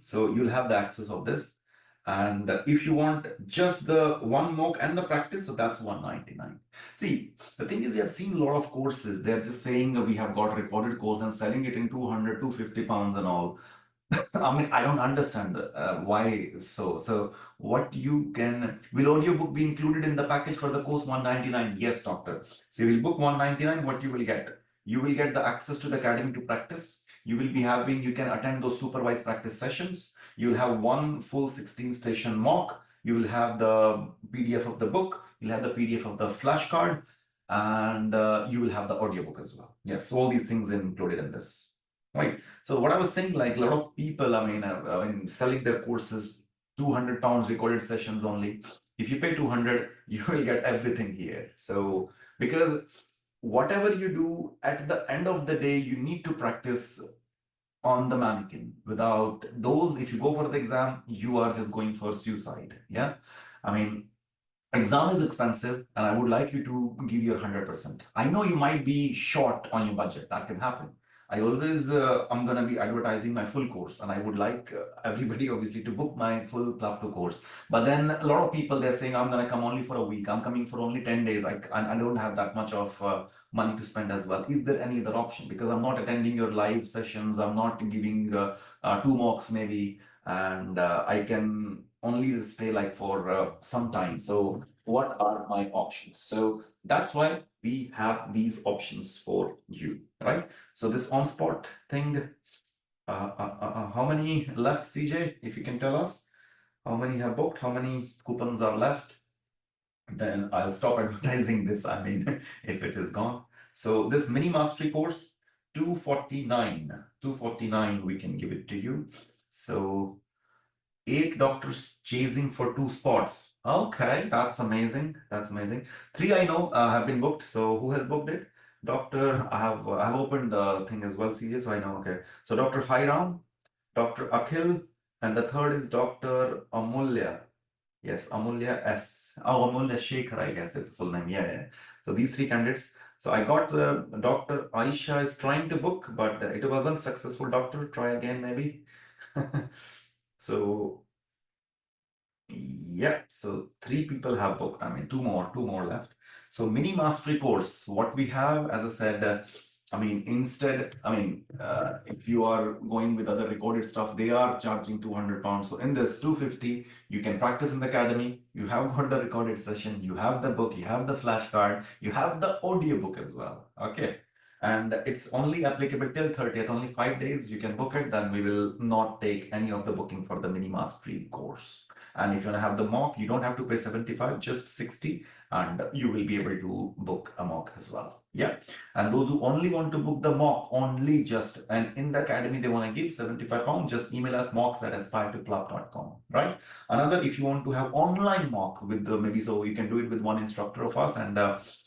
So you'll have the access of this. And if you want just the one mock and the practice, so that's 199. See, the thing is, we have seen a lot of courses. They're just saying we have got recorded course and selling it in 200, 250 pounds and all. I don't understand why so. So what you can, will audiobook be included in the package for the course 199? Yes, doctor. So you will book 199, what you will get? You will get the access to the academy to practice. You will be having, you can attend those supervised practice sessions. You will have one full 16 station mock. You will have the PDF of the book. You'll have the PDF of the flashcard, and you will have the audiobook as well. Yes, so all these things included in this. Right. So what I was saying, like a lot of people, selling their courses, 200 pounds recorded sessions only. If you pay 200, you will get everything here. So because whatever you do at the end of the day, you need to practice on the mannequin. Without those, if you go for the exam, you are just going for suicide. Yeah. Exam is expensive, and I would like you to give your 100%. I know you might be short on your budget. That can happen. I always, I'm going to be advertising my full course, and I would like everybody obviously to book my full PLAB2 course. But then a lot of people, they're saying, I'm going to come only for a week. I'm coming for only 10 days. I don't have that much of money to spend as well. Is there any other option? Because I'm not attending your live sessions. I'm not giving 2 mocks maybe, and I can only stay like for some time. So what are my options? So that's why we have these options for you, right? So this on-spot thing, how many left, CJ? If you can tell us how many have booked, how many coupons are left, then I'll stop advertising this. I mean, if it is gone. So this mini mastery course, 249, we can give it to you. So 8 doctors chasing for 2 spots. Okay, that's amazing. That's amazing. 3 I know have been booked. So who has booked it? Doctor, I have opened the thing as well, CJ, so I know. Okay. So Dr. Hiram, Dr. Akhil, and the third is Dr. Amulya. Yes, Amulya S. Oh, Amulya Shekhar, I guess it's full name. Yeah, yeah. So these 3 candidates. So I got Dr. Aisha is trying to book, but it wasn't successful. Doctor, try again maybe. So yeah, so 3 people have booked. I mean, two more left. So mini mastery course, what we have, as I said, I mean, instead, I mean, if you are going with other recorded stuff, they are charging 200 pounds. So in this 250, you can practice in the academy. You have got the recorded session, you have the book, you have the flashcard, you have the audio book as well. Okay. And it's only applicable till 30th, only 5 days. You can book it, then we will not take any of the booking for the mini mastery course. And if you want to have the mock, you don't have to pay 75, just 60, and you will be able to book a mock as well. Yeah. And those who only want to book the mock, only just, and in the academy, they want to give 75 pounds, just email us mocks@aspire2plab.com, right? Another, if you want to have online mock with the, maybe, so you can do it with one instructor of us, and it's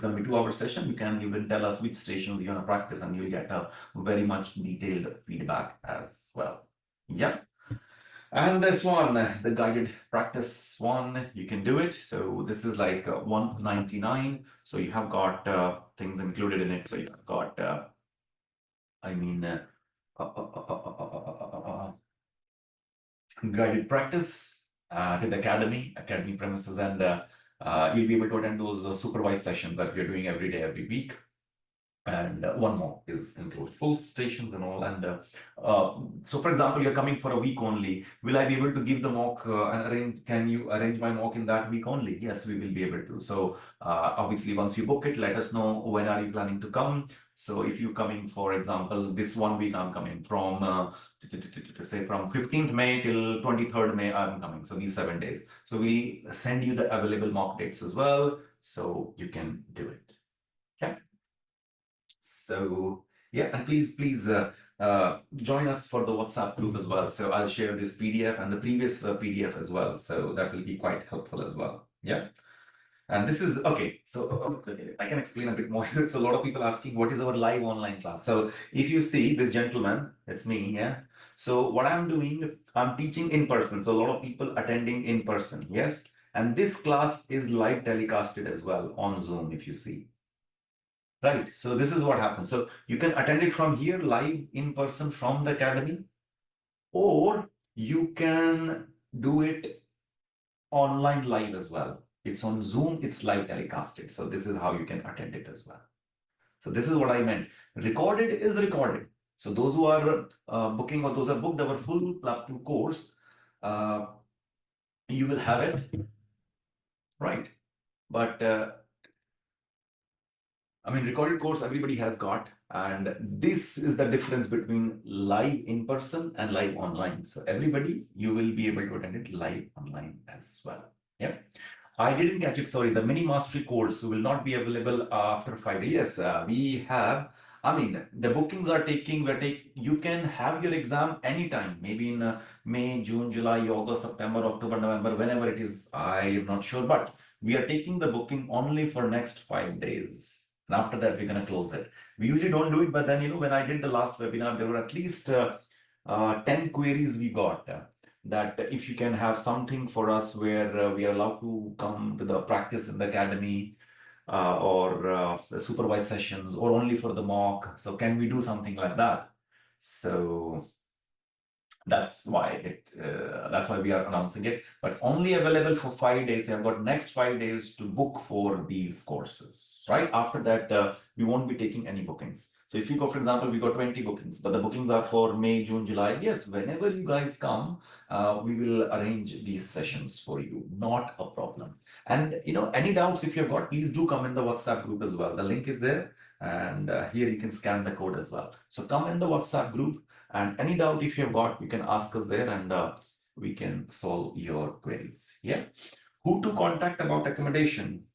going to be 2-hour session. You can even tell us which stations you want to practice, and you'll get a very much detailed feedback as well. Yeah. And this one, the guided practice one, you can do it. So this is like 199. So you have got things included in it. So you have got, guided practice to the academy premises, and you'll be able to attend those supervised sessions that we are doing every day, every week. And one more is include full stations and all. And so, for example, you're coming for a week only. Will I be able to give the mock and arrange? Can you arrange my mock in that week only? Yes, we will be able to. So obviously, once you book it, let us know when are you planning to come. So if you're coming, for example, this 1 week, I'm coming from say from 15th May till 23rd May, I'm coming. So these 7 days. So we send you the available mock dates as well, so you can do it. Okay. So yeah, and please join us for the WhatsApp group as well. So I'll share this PDF and the previous PDF as well. So that will be quite helpful as well. Yeah. And this is okay. So okay, I can explain a bit more. So a lot of people asking, what is our live online class? So if you see this gentleman, it's me. Yeah. So what I'm doing, I'm teaching in person. So a lot of people attending in person. Yes. And this class is live telecasted as well on Zoom, if you see. Right. So this is what happens. So you can attend it from here live in person from the academy, or you can do it online live as well. It's on Zoom, it's live telecasted. So this is how you can attend it as well. So this is what I meant. Recorded is recorded. So those who are booking, or those who are booked our full PLAB2 course, you will have it, right? But I mean, recorded course everybody has got, and this is the difference between live in person and live online. So everybody, you will be able to attend it live online as well. Yeah. I didn't catch it. Sorry, the mini mastery course will not be available after 5 days. Yes, we have. I mean, the bookings are taking. You can have your exam anytime. Maybe in May, June, July, August, September, October, November, whenever it is. I am not sure, but we are taking the booking only for next 5 days. And after that, we're gonna close it. We usually don't do it, but then when I did the last webinar, there were at least 10 queries we got. That if you can have something for us where we are allowed to come to the practice in the academy or the supervised sessions, or only for the mock. So can we do something like that? So that's why we are announcing it, but it's only available for 5 days. I've got next 5 days to book for these courses, right? After that, we won't be taking any bookings. So if you go, for example, we got 20 bookings, but the bookings are for May, June, July. Yes, whenever you guys come, we will arrange these sessions for you. Not a problem. And any doubts if you've got, please do come in the WhatsApp group as well. The link is there, and here you can scan the code as well. So come in the WhatsApp group, and any doubt if you've got, you can ask us there, and we can solve your queries. Yeah. Who to contact about accommodation?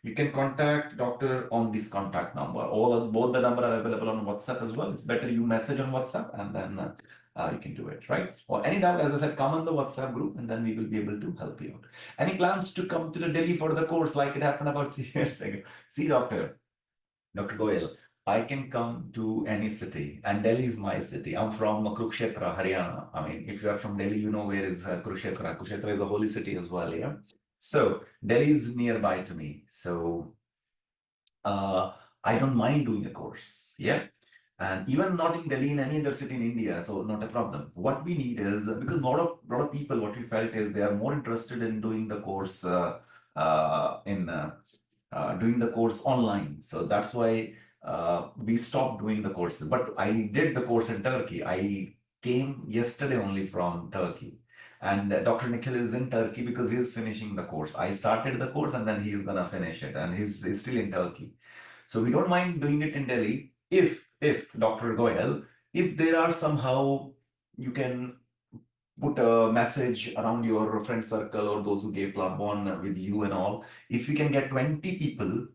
You can contact doctor on this contact number. Both the number are available on WhatsApp as well. It's better you message on WhatsApp, and then you can do it, right? Or any doubt, as I said, come on the WhatsApp group, and then we will be able to help you out. Any plans to come to the Delhi for the course like it happened about 3 years ago? See, Dr. Goyal, I can come to any city, and Delhi is my city. I'm from Kurukshetra, Haryana. I mean, if you are from Delhi, you know where is Kurukshetra. Kurukshetra is a holy city as well, yeah? So Delhi is nearby to me. So I don't mind doing a course, yeah? And even not in Delhi, in any other city in India, so not a problem. What we need is, because a lot of people, what we felt is they are more interested in doing the course doing the course online. So that's why we stopped doing the courses. But I did the course in Turkey. I came yesterday only from Turkey. And Dr. Nikhil is in Turkey because he's finishing the course. I started the course and then he's gonna finish it, and he's still in Turkey. So we don't mind doing it in Delhi if Dr. Goyal, if there are somehow you can put a message around your friend circle or those who gave PLAB1 with you and all. If you can get 20 people,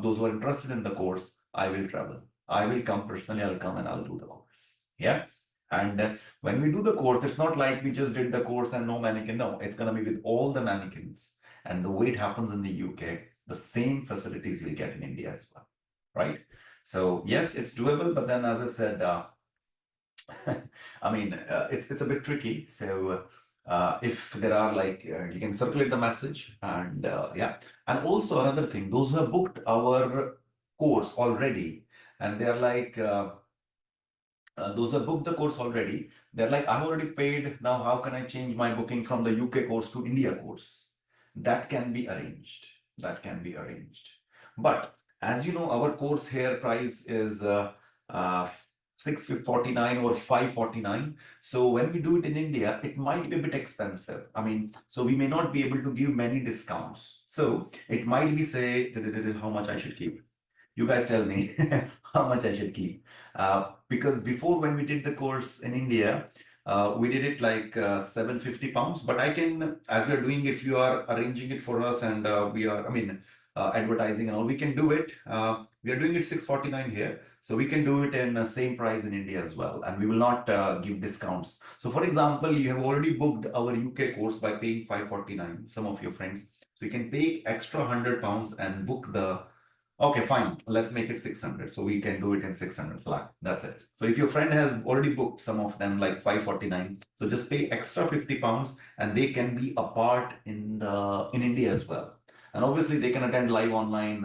those who are interested in the course, I will travel. I will come personally, I'll come and I'll do the course. Yeah. And when we do the course, it's not like we just did the course and no mannequin. No, it's going to be with all the mannequins. And the way it happens in the UK, the same facilities you'll get in India as well. Right? So yes, it's doable. But then, as I said, I mean, it's a bit tricky. So if there are you can circulate the message, and yeah. And also another thing, those who have booked our course already, and they're like, those who have booked the course already, they're like, I've already paid. Now, how can I change my booking from the UK course to India course? That can be arranged. That can be arranged. But as you know, our course here price is uh, 649 or 549. So when we do it in India, it might be a bit expensive. I mean, so we may not be able to give many discounts. So it might be, say, how much I should keep. You guys tell me how much I should keep. Because before, when we did the course in India, we did it like £750. But I can, as we are doing, if you are arranging it for us and we are, I mean, advertising and all, we can do it. We are doing it 649 here. So we can do it in the same price in India as well. And we will not give discounts. So for example, you have already booked our UK course by paying 549, some of your friends. So you can pay extra £100 and book the. Okay, fine. Let's make it 600. So we can do it in 600 flat. That's it. So if your friend has already booked some of them like 549, so just pay extra £50 and they can be a part in India as well. And obviously they can attend live online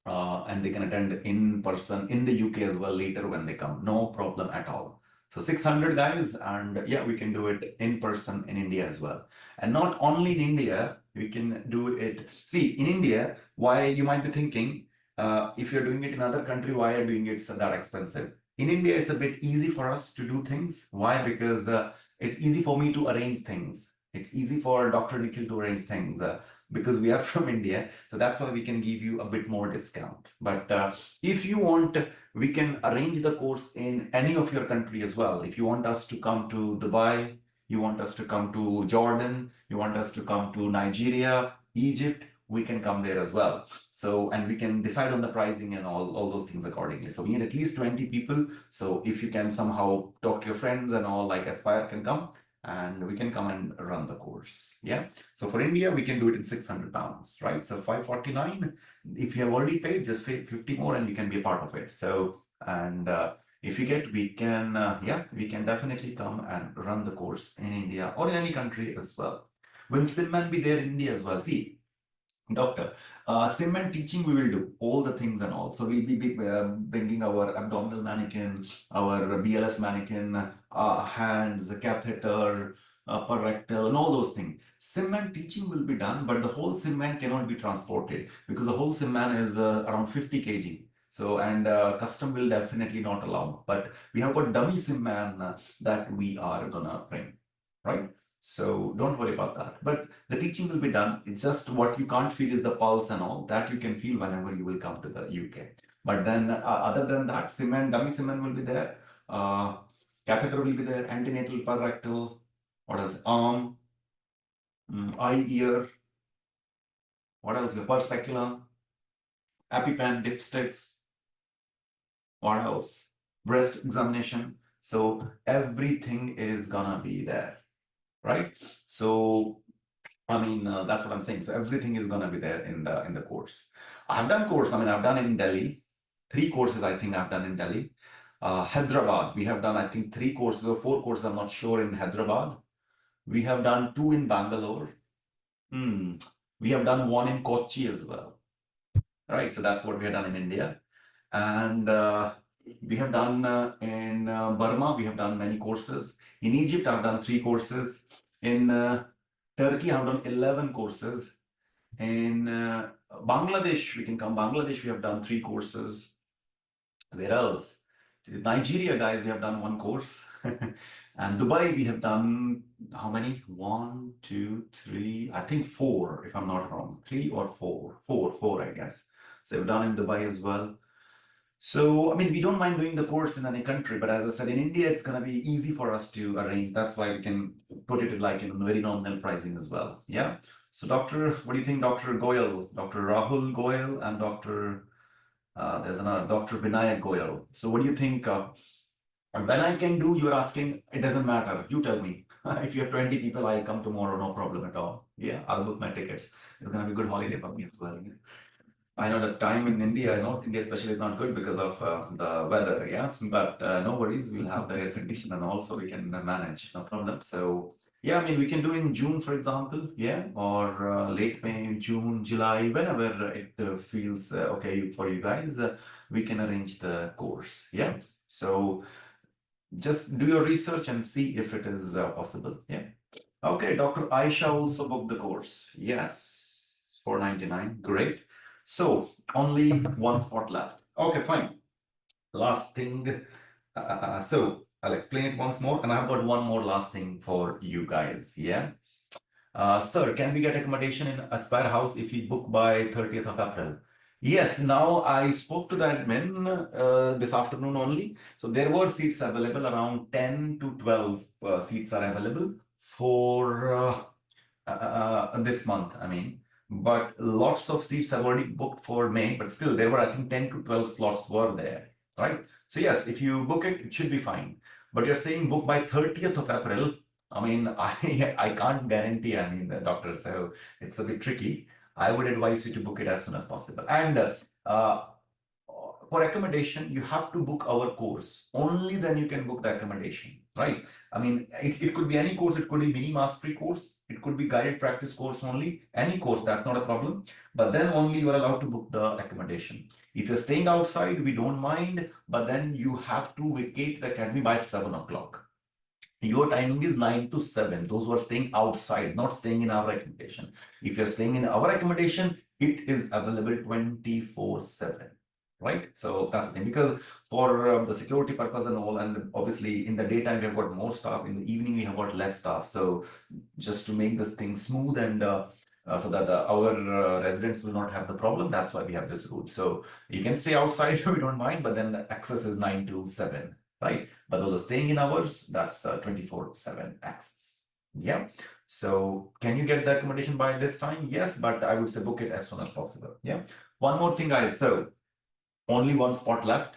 and they can attend in person in the UK as well later when they come. No problem at all. So 600 guys, and yeah, we can do it in person in India as well. And not only in India, we can do it. See, in India, why you might be thinking, if you're doing it in other country, why are you doing it so that expensive? In India, it's a bit easy for us to do things. Why? Because it's easy for me to arrange things. It's easy for Dr. Nikhil to arrange things because we are from India. So that's why we can give you a bit more discount. But if you want, we can arrange the course in any of your country as well. If you want us to come to Dubai, you want us to come to Jordan, you want us to come to Nigeria, Egypt, we can come there as well. So, and we can decide on the pricing and all those things accordingly. So we need at least 20 people. So if you can somehow talk to your friends and all, like Aspire can come, and we can come and run the course. Yeah. So for India, we can do it in £600, right? So 549. If you have already paid, just pay 50 more and you can be a part of it. So, and if you get, we can, yeah, we can definitely come and run the course in India or in any country as well. Will Simman be there in India as well? See, Doctor, sim and teaching we will do all the things and all. So we'll be bringing our abdominal mannequin, our BLS mannequin, hands, catheter, rectal, and all those things. Sim and teaching will be done, but the whole sim man cannot be transported because the whole sim man is around 50 kg. So, and custom will definitely not allow, but we have got dummy sim man that we are gonna bring, right? So don't worry about that. But the teaching will be done. It's just what you can't feel is the pulse and all that you can feel whenever you will come to the UK. But then other than that, sim man, dummy sim man will be there. Uh, Catheter will be there, antenatal, parrectal, what else? Arm, eye, ear, what else? The pulse speculum, EpiPen, dipsticks, what else? Breast examination. So everything is gonna be there, right? So I mean, that's what I'm saying. So everything is gonna be there in the course. I've done course. I mean, I've done in Delhi, 3 courses. I think I've done in Delhi. Hyderabad, we have done I think 3 courses or 4 courses. I'm not sure in Hyderabad. We have done 2 in Bangalore. We have done 1 in Kochi as well. Right. So that's what we have done in India, and we have done in Burma. We have done many courses. In Egypt, I've done 3 courses. In Turkey, I've done 11 courses. In Bangladesh, we can come. Bangladesh, we have done 3 courses. Where else? Nigeria, guys, we have done 1 course. And Dubai, we have done how many? 1, 2, 3, I think 4, if I'm not wrong. 3 or 4. 4, I guess. So we've done in Dubai as well. So, I mean, we don't mind doing the course in any country, but as I said, in India, it's going to be easy for us to arrange. That's why we can put it like in very nominal pricing as well. Yeah. So, Doctor, what do you think, Dr. Goyal, Dr. Rahul Goyal, and Dr. There's another Dr. Vinayak Goyal. So, what do you think? When I can do, you're asking, it doesn't matter. You tell me. If you have 20 people, I'll come tomorrow, no problem at all. Yeah, I'll book my tickets. It's going to be a good holiday for me as well. Yeah. I know the time in India, North India especially, is not good because of the weather, yeah. But no worries, we'll have the air condition and also we can manage, no problem. So yeah, I mean, we can do in June, for example, yeah, or late May, June, July, whenever it feels okay for you guys, we can arrange the course, yeah. So just do your research and see if it is possible, yeah. Okay, Dr. Aisha also booked the course. Yes, 499. Great. So only 1 spot left. Okay, fine. Last thing. So I'll explain it once more, and I've got one more last thing for you guys. Yeah. Sir, can we get accommodation in Aspire House if we book by 30th of April? Yes, now I spoke to the admin this afternoon only. So there were seats available, around 10 to 12 seats are available for this month, I mean. But lots of seats have already booked for May, but still there were, I think, 10 to 12 slots were there, right? So yes, if you book it, it should be fine. But you're saying book by 30th of April. I mean, I can't guarantee, I mean, the doctor, so it's a bit tricky. I would advise you to book it as soon as possible. And for accommodation, you have to book our course. Only then you can book the accommodation, right? I mean, it could be any course. It could be mini mastery course. It could be guided practice course only. Any course, that's not a problem. But then only you are allowed to book the accommodation. If you're staying outside, we don't mind. But then you have to vacate the academy by 7 o'clock. Your timing is 9 to 7. Those who are staying outside, not staying in our accommodation. If you're staying in our accommodation, it is available 24/7. Right? So that's the thing. Because for the security purpose and all, and obviously in the daytime we have got more staff, in the evening we have got less staff. So just to make this thing smooth and so that our residents will not have the problem, that's why we have this rule. So you can stay outside, we don't mind, but then the access is 9 to 7. Right? But those are staying in hours, that's 24/7 access. Yeah. So can you get the accommodation by this time? Yes, but I would say book it as soon as possible. Yeah. One more thing, guys. So only 1 spot left.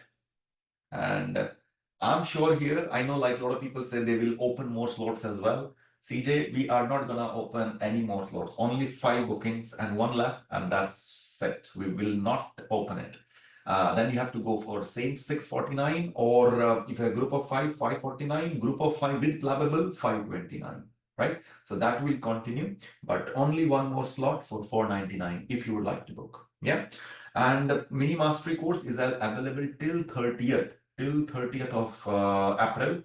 And I'm sure here, I know like a lot of people say they will open more slots as well. CJ, we are not gonna open any more slots. Only 5 bookings and 1 left, and that's set. We will not open it. Then you have to go for same 649, or if a group of 5, 549, group of 5 with PLABable, 529. Right? So that will continue, but only 1 more slot for 499 if you would like to book. Yeah. And mini mastery course is available till 30th of April.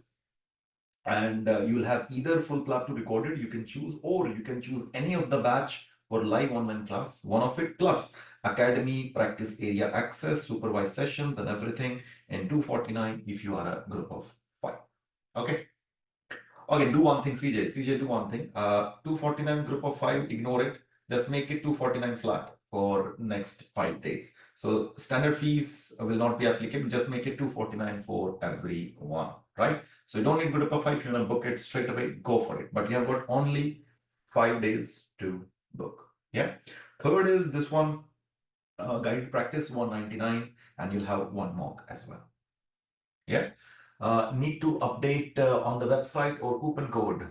And you'll have either full PLAB2 recorded, you can choose, or you can choose any of the batch for live online class, one of it, plus academy practice area access, supervised sessions and everything in 249 if you are a group of 5. Okay. Okay, do one thing, CJ. CJ, do one thing. 249 group of 5, ignore it. Just make it 249 flat for next 5 days. So standard fees will not be applicable. Just make it 249 for everyone, right? So you don't need group of 5. If you want to book it straight away, go for it. But you have got only 5 days to book. Yeah. Third is this one, guided practice 199, and you'll have one mock as well. Yeah. Need to update on the website or coupon code.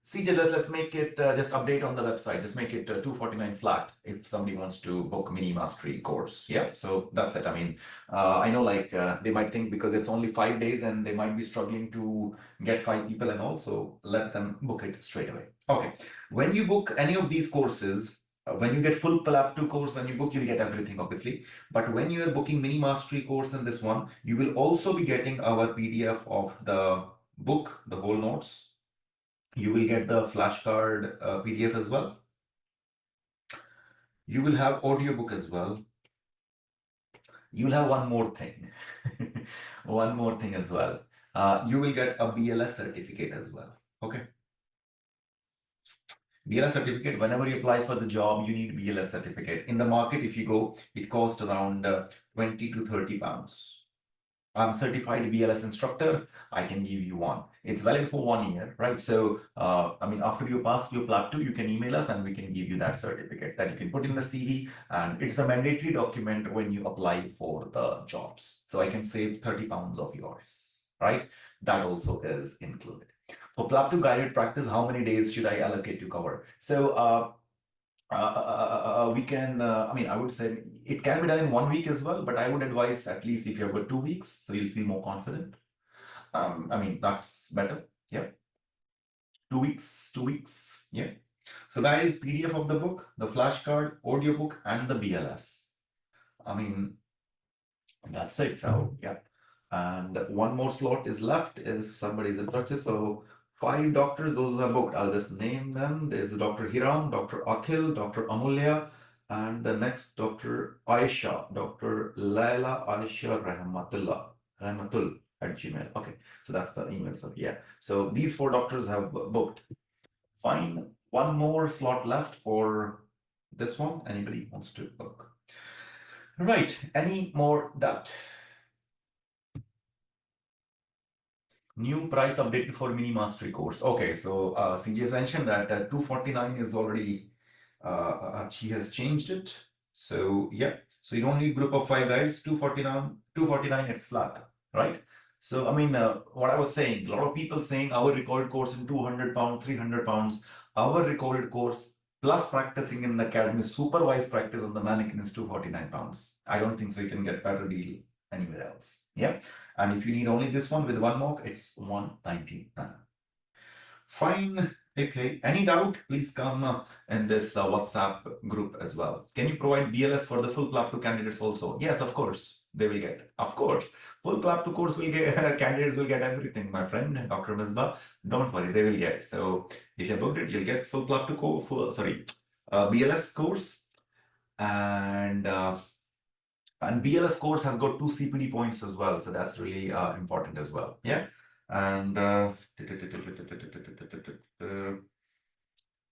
CJ, let's make it just update on the website. Just make it 249 flat if somebody wants to book mini mastery course. Yeah, so that's it. I mean, I know like they might think because it's only 5 days and they might be struggling to get 5 people and all, so let them book it straight away. Okay, when you book any of these courses, when you get full PLAB2 course, when you book, you'll get everything, obviously. But when you are booking mini mastery course in this one, you will also be getting our PDF of the book, the whole notes. You will get the flashcard PDF as well. You will have audiobook as well. You will have one more thing. One more thing as well. You will get a BLS certificate as well. Okay. BLS certificate, whenever you apply for the job, you need BLS certificate. In the market, if you go, it costs around 20 to 30 pounds. I'm certified BLS instructor. I can give you one. It's valid for 1 year, right? So, I mean, after you pass your PLAB2, you can email us and we can give you that certificate that you can put in the CV. And it's a mandatory document when you apply for the jobs. So I can save 30 pounds of yours, right? That also is included. For PLAB2 guided practice, how many days should I allocate to cover? So, we can, I mean, I would say it can be done in 1 week as well, but I would advise at least if you've got 2 weeks, so you'll feel more confident. I mean, that's better. Yeah. 2 weeks, 2 weeks. Yeah. So guys, PDF of the book, the flashcard, audiobook, and the BLS. I mean, that's it. So, yeah. And one more slot is left if somebody's interested. So 5 doctors, those who have booked, I'll just name them. There's Dr. Hiram, Dr. Akhil, Dr. Amulya, and the next Dr. Aisha, Dr. Laila Aisha Rahmatul at Gmail. Okay, so that's the email. So yeah, so these 4 doctors have booked. Fine, one more slot left for this one. Anybody wants to book? Right, any more doubt? New price updated for mini mastery course. Okay, so CJ has mentioned that 249 is already, she has changed it. So yeah, so you don't need group of 5 guys, 249 it's flat, right? So I mean, what I was saying, a lot of people saying our recorded course in 200 pounds, 300 pounds, our recorded course plus practicing in the academy, supervised practice on the mannequin is 249 pounds. I don't think so you can get better deal anywhere else. Yeah. And if you need only this one with one mock, it's 199. Fine. Okay. Any doubt? Please come in this WhatsApp group as well. Can you provide BLS for the full PLAB2 candidates also? Yes, of course. They will get. Of course. Full PLAB2 course will get, candidates will get everything, my friend, Dr. Misbah. Don't worry, they will get. So if you booked it, you'll get full PLAB2 course, BLS course. And BLS course has got 2 CPD points as well, so that's really important as well. Yeah, and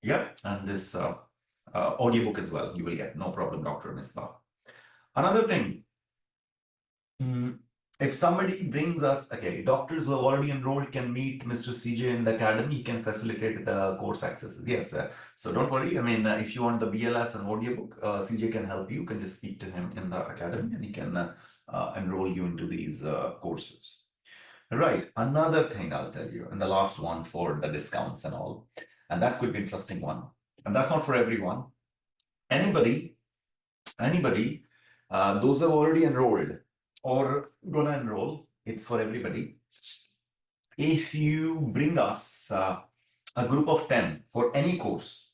yeah, and this audiobook as well. You will get no problem, Dr. Misbah. Another thing, if somebody brings us, okay, doctors who have already enrolled can meet Mr. CJ in the academy. He can facilitate the course accesses. Yes, so don't worry. I mean, if you want the BLS and audiobook, CJ can help you. You can just speak to him in the academy and he can enroll you into these courses. Right, another thing I'll tell you, and the last one for the discounts and all, and that could be interesting one. And that's not for everyone. Anybody, those who have already enrolled or gonna enroll, it's for everybody. If you bring us a group of 10 for any course,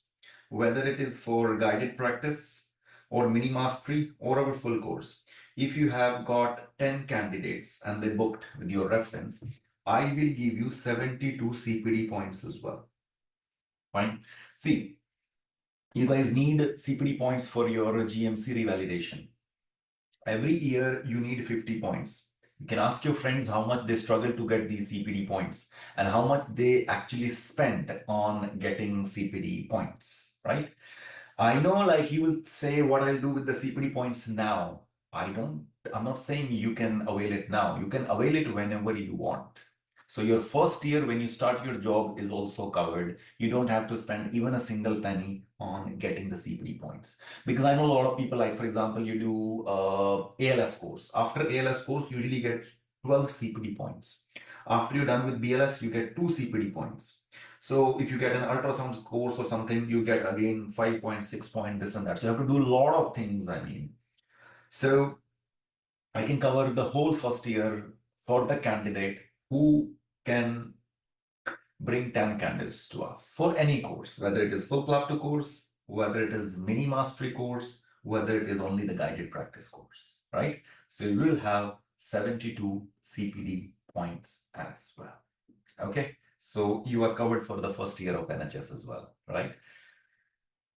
whether it is for guided practice or mini mastery or our full course, if you have got 10 candidates and they booked with your reference, I will give you 72 CPD points as well. Fine. See, You guys need CPD points for your GMC revalidation. Every year you need 50 points. You can ask your friends how much they struggle to get these CPD points and how much they actually spend on getting CPD points, right? I know, like, you will say what I'll do with the CPD points now. I'm not saying you can avail it now. You can avail it whenever you want. So your first year when you start your job is also covered. You don't have to spend even a single penny on getting the CPD points. Because I know a lot of people, like, for example, you do ALS course. After ALS course, you usually get 12 CPD points. After you're done with BLS, you get 2 CPD points. So if you get an ultrasound course or something, you get again 5.6 point, this and that. So you have to do a lot of things, I mean. So I can cover the whole first year for the candidate who can bring 10 candidates to us for any course, whether it is full PLAB2 course, whether it is mini mastery course, whether it is only the guided practice course, right? So you will have 72 CPD points as well. Okay, so you are covered for the first year of NHS as well, right?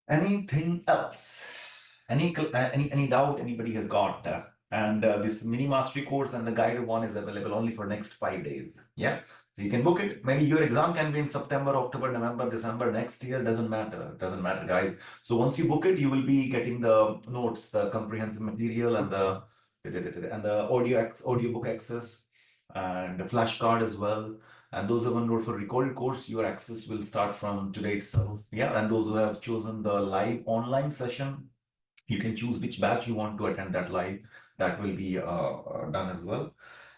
Anything else? Any doubt anybody has got? And this mini mastery course and the guided one is available only for next 5 days. Yeah, so you can book it. Maybe your exam can be in September, October, November, December next year. Doesn't matter. Doesn't matter, guys. So once you book it, you will be getting the notes, the comprehensive material, and the audio book access, and the flashcard as well. And those who have enrolled for recorded course, your access will start from today itself. Yeah, and those who have chosen the live online session, you can choose which batch you want to attend that live. That will be done as well.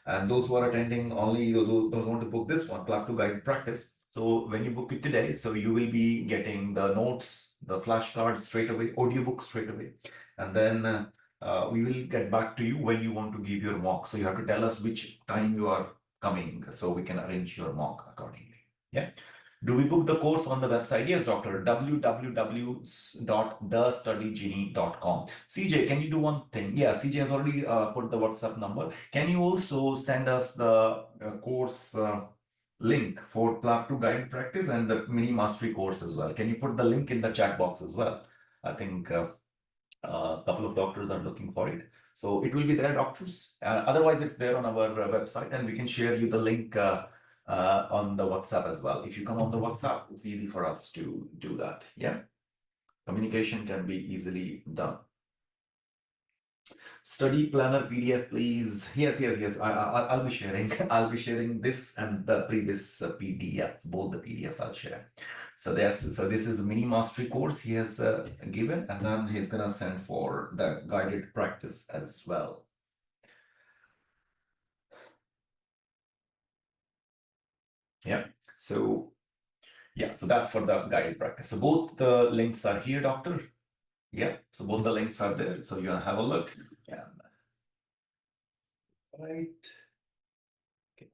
And those who are attending only, those want to book this one, PLAB2 guided practice. So when you book it today, so you will be getting the notes, the flashcards straight away, audiobook straight away. And then we will get back to you when you want to give your mock. So you have to tell us which time you are coming so we can arrange your mock accordingly. Yeah. Do we book the course on the website? Yes, doctor. www.thestudygenie.com. CJ, can you do one thing? Yeah, CJ has already put the WhatsApp number. Can you also send us the course link for PLAB2 guided practice and the mini mastery course as well? Can you put the link in the chat box as well? I think a couple of doctors are looking for it. So it will be there, doctors. Otherwise, it's there on our website, and we can share you the link on the WhatsApp as well. If you come on the WhatsApp, it's easy for us to do that. Yeah, communication can be easily done. Study planner PDF, please. Yes. I'll be sharing. I'll be sharing this and the previous PDF. Both the PDFs I'll share. So this is a mini mastery course he has given, and then he's gonna send for the guided practice as well. Yeah. So that's for the guided practice. So both the links are here, doctor. Yeah. So both the links are there. So you wanna have a look. Yeah. Right. Okay.